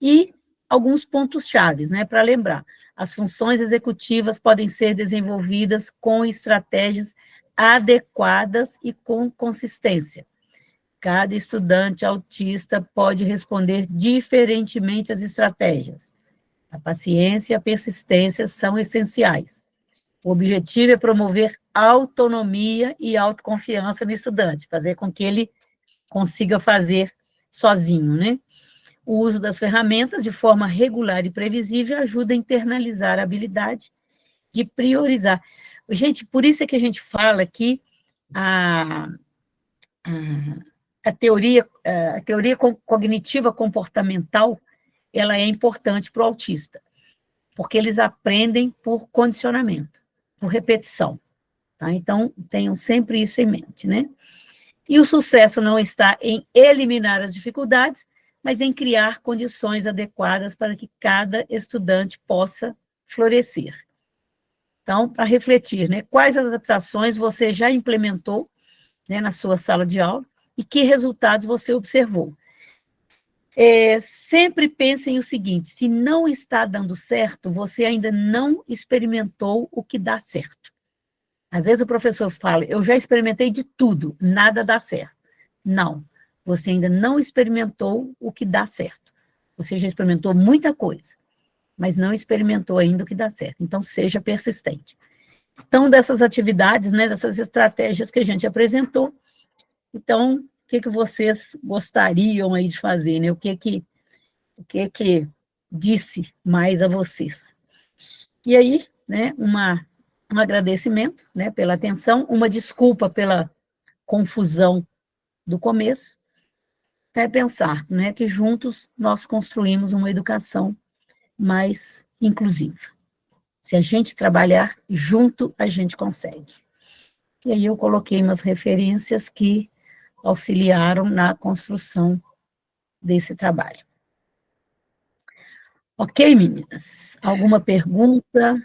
A: e alguns pontos-chave, né, para lembrar. As funções executivas podem ser desenvolvidas com estratégias adequadas e com consistência. Cada estudante autista pode responder diferentemente às estratégias. A paciência e a persistência são essenciais. O objetivo é promover autonomia e autoconfiança no estudante, fazer com que ele consiga fazer sozinho, né? O uso das ferramentas de forma regular e previsível ajuda a internalizar a habilidade de priorizar. Gente, por isso é que a gente fala que a teoria cognitiva comportamental, ela é importante para o autista, porque eles aprendem por condicionamento, por repetição, tá? Então, tenham sempre isso em mente, né? E o sucesso não está em eliminar as dificuldades, mas em criar condições adequadas para que cada estudante possa florescer. Então, para refletir, né, quais adaptações você já implementou, né, na sua sala de aula e que resultados você observou. Sempre pensem o seguinte: se não está dando certo, você ainda não experimentou o que dá certo. Às vezes o professor fala: eu já experimentei de tudo, nada dá certo. Não, você ainda não experimentou o que dá certo. Você já experimentou muita coisa, mas não experimentou ainda o que dá certo. Então, seja persistente. Então, dessas atividades, né, dessas estratégias que a gente apresentou, então, o que vocês gostariam aí de fazer, né? O que disse mais a vocês. E aí, né, um agradecimento, né, pela atenção, uma desculpa pela confusão do começo, é pensar, né, que juntos nós construímos uma educação mais inclusiva. Se a gente trabalhar junto, a gente consegue. E aí eu coloquei umas referências que auxiliaram na construção desse trabalho. Ok, meninas? Alguma pergunta?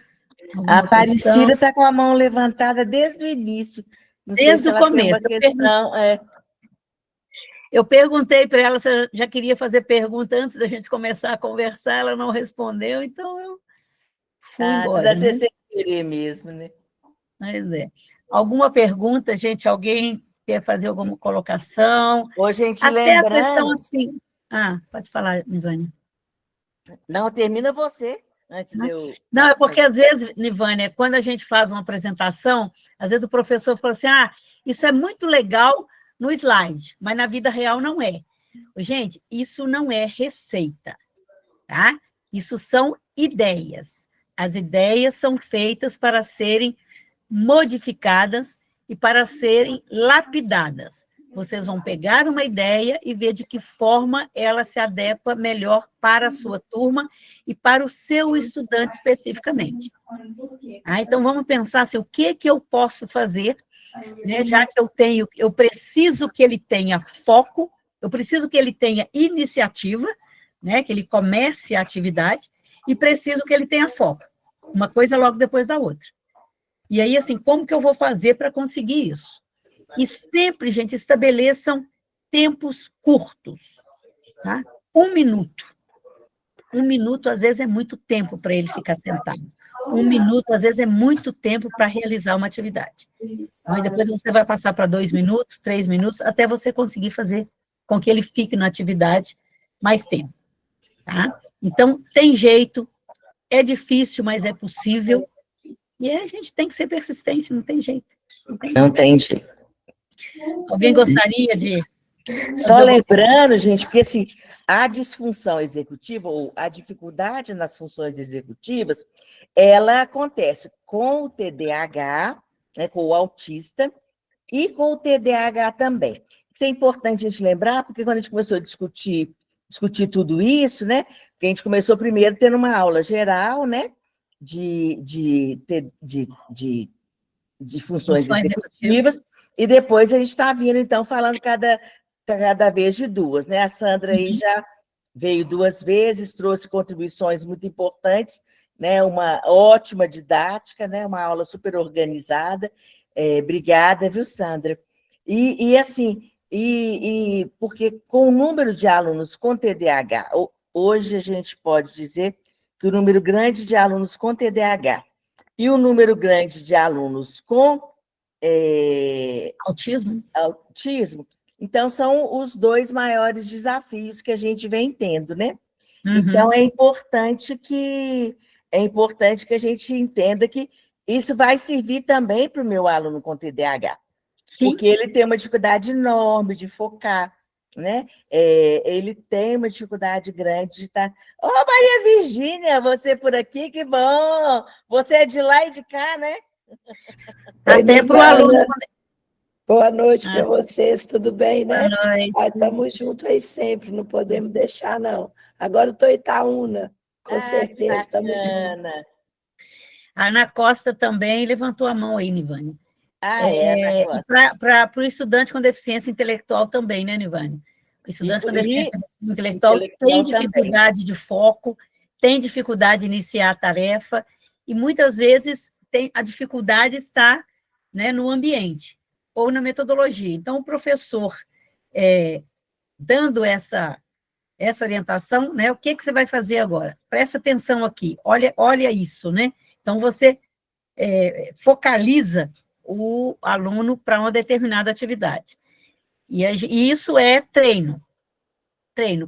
C: A
A: Alguma
C: Aparecida
A: questão?
C: está com a mão levantada desde o início. Não sei
A: Desde
C: se
A: o
C: ela tem
A: começo.
C: uma questão.
A: Eu perguntei para ela se ela já queria fazer pergunta antes da gente começar a conversar, ela não respondeu, então eu fui embora.
C: Deve ser
A: Né?
C: sem querer mesmo, né?
A: Mas é. Alguma pergunta, gente? Alguém quer fazer alguma colocação?
C: Ô, gente,
A: Até a questão
C: lembrando...
A: assim... pode falar, Nivânia.
C: Não, termina você, antes de eu...
A: Não, é porque às vezes, Nivânia, quando a gente faz uma apresentação, às vezes o professor fala assim, isso é muito legal no slide, mas na vida real não é. Gente, isso não é receita, tá? Isso são ideias. As ideias são feitas para serem modificadas e para serem lapidadas. Vocês vão pegar uma ideia e ver de que forma ela se adequa melhor para a sua turma e para o seu estudante especificamente. Então, vamos pensar assim, o que eu posso fazer, né, já que eu preciso que ele tenha foco, eu preciso que ele tenha iniciativa, né, que ele comece a atividade, e preciso que ele tenha foco. Uma coisa logo depois da outra. E aí, assim, como que eu vou fazer para conseguir isso? E sempre, gente, estabeleçam tempos curtos, tá? 1 minuto. 1 minuto, às vezes, é muito tempo para ele ficar sentado. 1 minuto, às vezes, é muito tempo para realizar uma atividade. Então, e depois você vai passar para 2 minutos, 3 minutos, até você conseguir fazer com que ele fique na atividade mais tempo, tá? Então, tem jeito, é difícil, mas é possível, e a gente tem que ser persistente, não tem jeito.
C: Não tem jeito.
A: Alguém gostaria de...
C: Só lembrando, gente, porque assim, a disfunção executiva, ou a dificuldade nas funções executivas, ela acontece com o TDAH, né, com o autista, e com o TDAH também. Isso é importante a gente lembrar, porque quando a gente começou a discutir tudo isso, né, porque a gente começou primeiro tendo uma aula geral, né, de funções executivas, e depois a gente está vindo, então, falando cada vez de 2, né? A Sandra aí já veio 2 vezes, trouxe contribuições muito importantes, né? Uma ótima didática, né? Uma aula super organizada. Obrigada, viu, Sandra? Assim, porque com o número de alunos com TDAH, hoje a gente pode dizer que o número grande de alunos com TDAH e o número grande de alunos com autismo, então, são os 2 maiores desafios que a gente vem tendo, né?
A: Uhum.
C: Então, é importante que a gente entenda que isso vai servir também para o meu aluno com TDAH,
A: Sim.
C: Porque ele tem uma dificuldade enorme de focar, né? Ele tem uma dificuldade grande de estar... Maria Virgínia, você por aqui, que bom! Você é de lá e de cá, né?
A: Até para o aluno...
E: Boa noite para vocês, tudo bem, né?
A: Boa noite.
E: Estamos juntos aí sempre, não podemos deixar, não. Agora eu estou em Itaúna, com certeza, estamos juntos.
A: A Ana Costa também levantou a mão aí, Nivânia. Para o estudante com deficiência intelectual também, né, Nivânia? O estudante com deficiência intelectual tem dificuldade também de foco, tem dificuldade de iniciar a tarefa, e muitas vezes a dificuldade está, né, no ambiente ou na metodologia. Então, o professor, dando essa orientação, né, o que você vai fazer agora? Presta atenção aqui, olha isso, né? Então, você focaliza o aluno para uma determinada atividade. E isso é treino.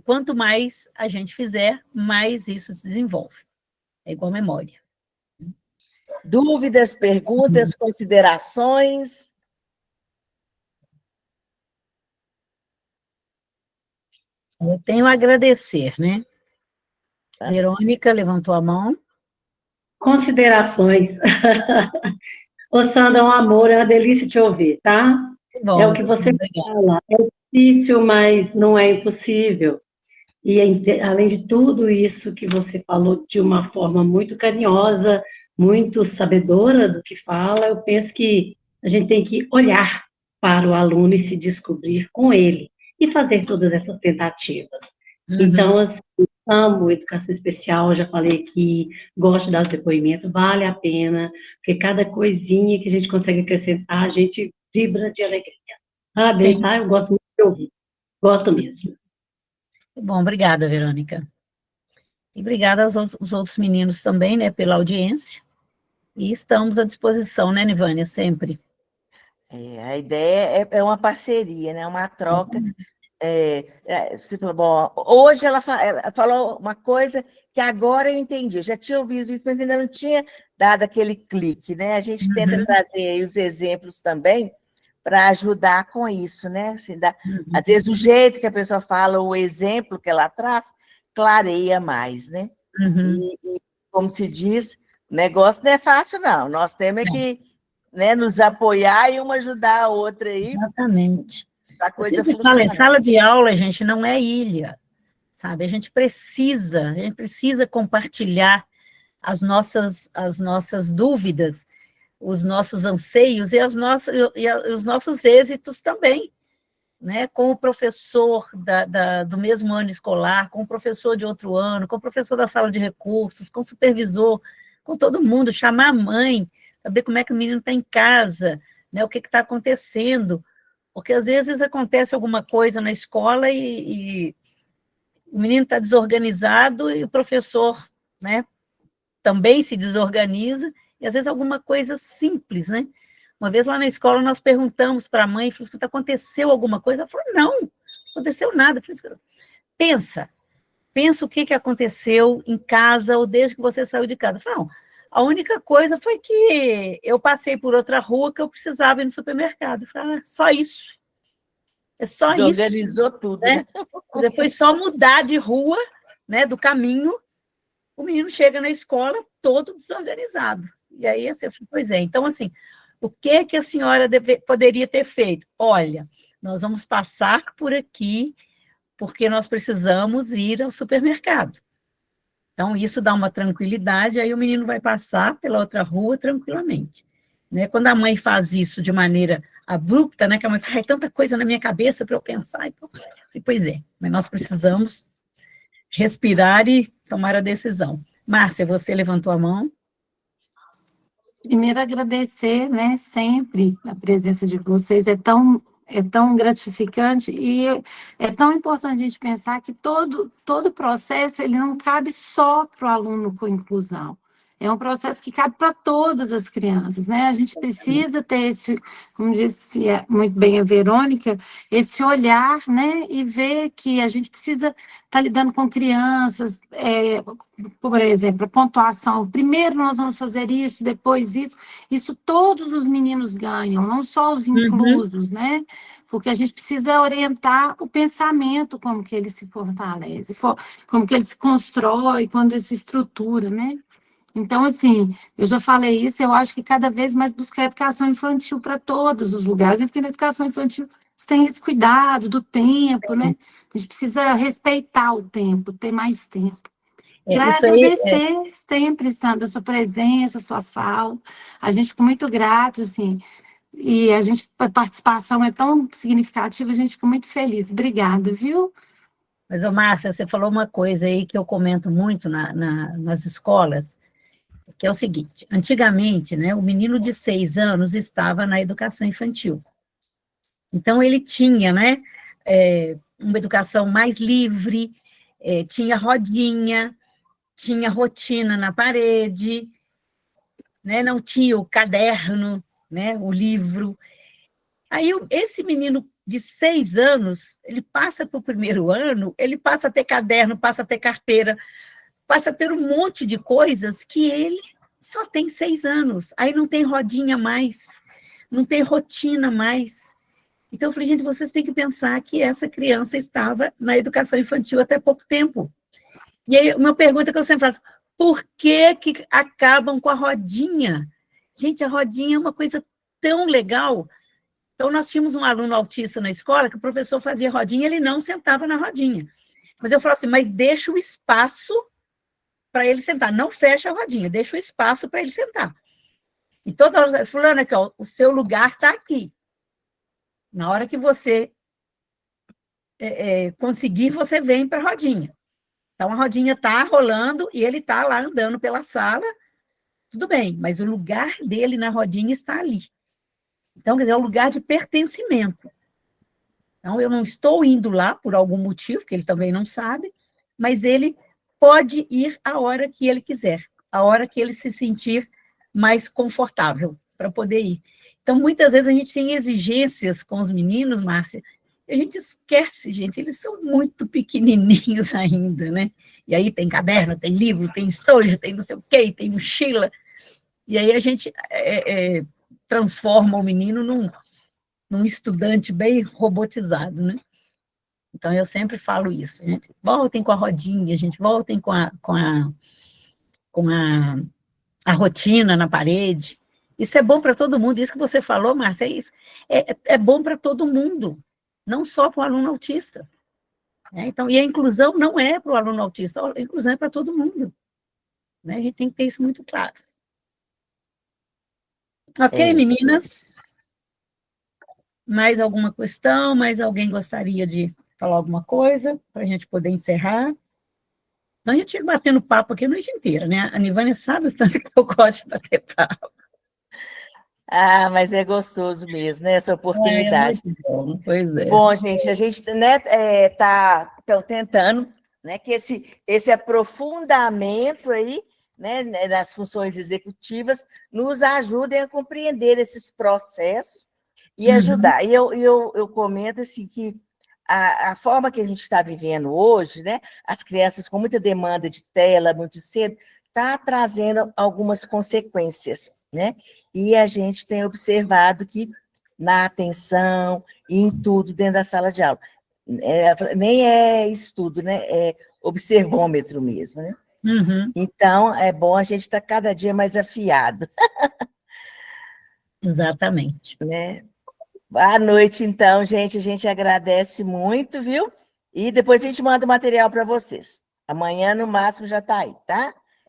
A: Quanto mais a gente fizer, mais isso se desenvolve. É igual memória.
C: Dúvidas, perguntas, considerações?
A: Eu tenho a agradecer, né? Verônica levantou a mão.
B: Considerações. Ô, Sandra, é um amor, é uma delícia te ouvir, tá?
A: Bom,
B: É o que você
A: obrigada.
B: fala. É difícil, mas não é impossível. E, além de tudo isso que você falou de uma forma muito carinhosa, muito sabedora do que fala, eu penso que a gente tem que olhar para o aluno e se descobrir com ele e fazer todas essas tentativas. Então, assim, amo educação especial, já falei aqui, gosto de dar o depoimento, vale a pena, porque cada coisinha que a gente consegue acrescentar, a gente vibra de alegria. Parabéns,
A: Sim.
B: tá? Eu gosto muito de ouvir, gosto mesmo.
A: Bom, obrigada, Verônica. E obrigada aos outros meninos também, né, pela audiência. E estamos à disposição, né, Nivânia, sempre.
C: A ideia é uma parceria, né? Uma troca. Você falou, bom, hoje ela falou uma coisa que agora eu entendi. Eu já tinha ouvido isso, mas ainda não tinha dado aquele clique, né? A gente tenta trazer aí os exemplos também para ajudar com isso, né? Assim, às vezes o jeito que a pessoa fala, o exemplo que ela traz, clareia mais, né? E, como se diz, o negócio não é fácil, não. Nós temos que, né, nos apoiar e uma ajudar a outra aí.
A: Exatamente.
C: A coisa
A: Eu sempre falo, em
C: funciona.
A: sala de aula, gente, não é ilha, sabe? A gente precisa compartilhar as nossas dúvidas, os nossos anseios e os nossos êxitos também, né? Com o professor do mesmo ano escolar, com o professor de outro ano, com o professor da sala de recursos, com o supervisor, com todo mundo, chamar a mãe, saber como é que o menino está em casa, né? O que está acontecendo, porque às vezes acontece alguma coisa na escola e o menino está desorganizado e o professor, né, também se desorganiza, e às vezes alguma coisa simples, né? Uma vez lá na escola nós perguntamos para a mãe, falou, aconteceu alguma coisa? Ela falou, não aconteceu nada. Falei, pensa o que aconteceu em casa ou desde que você saiu de casa. Eu falei, não, a única coisa foi que eu passei por outra rua que eu precisava ir no supermercado. Eu falei, só isso. É só isso.
C: Desorganizou tudo, né?
A: Foi só mudar de rua, né, do caminho, o menino chega na escola todo desorganizado. E aí, assim, eu falei, pois é. Então, assim, o que a senhora poderia ter feito? Olha, nós vamos passar por aqui porque nós precisamos ir ao supermercado. Então, isso dá uma tranquilidade, aí o menino vai passar pela outra rua tranquilamente. Né? Quando a mãe faz isso de maneira abrupta, né, que a mãe fala, tanta coisa na minha cabeça para eu pensar, então, pois é, mas nós precisamos respirar e tomar a decisão. Márcia, você levantou a mão.
F: Primeiro, agradecer, né, sempre a presença de vocês, é tão gratificante e é tão importante a gente pensar que todo processo ele não cabe só para o aluno com inclusão. É um processo que cabe para todas as crianças, né? A gente precisa ter esse, como disse muito bem a Verônica, esse olhar, né? E ver que a gente precisa estar lidando com crianças, por exemplo, a pontuação. Primeiro nós vamos fazer isso, depois isso. Isso todos os meninos ganham, não só os inclusos, né? Porque a gente precisa orientar o pensamento, como que ele se fortalece, como que ele se constrói, quando ele se estrutura, né? Então, assim, eu já falei isso, eu acho que cada vez mais buscar educação infantil para todos os lugares, né? Porque na educação infantil você tem esse cuidado do tempo, né? A gente precisa respeitar o tempo, ter mais tempo. E agradecer sempre, Sandra, a sua presença, a sua fala. A gente ficou muito grato, assim, e a participação é tão significativa, a gente ficou muito feliz. Obrigada, viu?
A: Mas, Márcia, você falou uma coisa aí que eu comento muito nas escolas, que é o seguinte, antigamente, né, o menino de 6 anos estava na educação infantil. Então, ele tinha, né, uma educação mais livre, tinha rodinha, tinha rotina na parede, né, não tinha o caderno, né, o livro. Aí, esse menino de 6 anos, ele passa para o primeiro ano, ele passa a ter caderno, passa a ter carteira, passa a ter um monte de coisas que ele só tem 6 anos. Aí não tem rodinha mais, não tem rotina mais. Então, eu falei, gente, vocês têm que pensar que essa criança estava na educação infantil até pouco tempo. E aí, uma pergunta que eu sempre faço, por que que acabam com a rodinha? Gente, a rodinha é uma coisa tão legal. Então, nós tínhamos um aluno autista na escola que o professor fazia rodinha, ele não sentava na rodinha. Mas eu falo assim, mas deixa o espaço para ele sentar. Não fecha a rodinha, deixa o espaço para ele sentar. E toda hora, fulano, aqui, ó, o seu lugar está aqui. Na hora que você conseguir, você vem para a rodinha. Então, a rodinha está rolando e ele está lá andando pela sala, tudo bem, mas o lugar dele na rodinha está ali. Então, quer dizer, é um lugar de pertencimento. Então, eu não estou indo lá por algum motivo, que ele também não sabe, mas ele pode ir a hora que ele quiser, a hora que ele se sentir mais confortável para poder ir. Então, muitas vezes a gente tem exigências com os meninos, Márcia, e a gente esquece, gente, eles são muito pequenininhos ainda, né? E aí tem caderno, tem livro, tem estojo, tem não sei o quê, tem mochila, e aí a gente transforma o menino num estudante bem robotizado, né? Então, eu sempre falo isso, gente, voltem com a rodinha, gente, voltem com a rotina na parede. Isso é bom para todo mundo, isso que você falou, Márcia, é isso. É bom para todo mundo, não só para o aluno autista. Né? Então, e a inclusão não é para o aluno autista, a inclusão é para todo mundo. Né? A gente tem que ter isso muito claro. Ok, meninas? Mais alguma questão? Mais alguém gostaria de falar alguma coisa para a gente poder encerrar? Então, a gente fica batendo papo aqui a noite inteira, né? A Nivânia sabe o tanto que eu gosto de bater papo.
C: Ah, mas é gostoso mesmo, né? Essa oportunidade.
A: É muito bom, pois é.
C: Bom, gente, a gente está tentando, né, que esse aprofundamento aí, né, nas funções executivas nos ajudem a compreender esses processos e ajudar. E eu comento assim que a forma que a gente está vivendo hoje, né, as crianças com muita demanda de tela muito cedo, está trazendo algumas consequências, né? E a gente tem observado que na atenção e em tudo dentro da sala de aula. Nem é estudo, né? É observômetro mesmo, né? Então, é bom a gente estar cada dia mais afiado.
A: Exatamente.
C: Né? Boa noite, então, gente. A gente agradece muito, viu? E depois a gente manda o material para vocês. Amanhã, no máximo, já está aí, tá?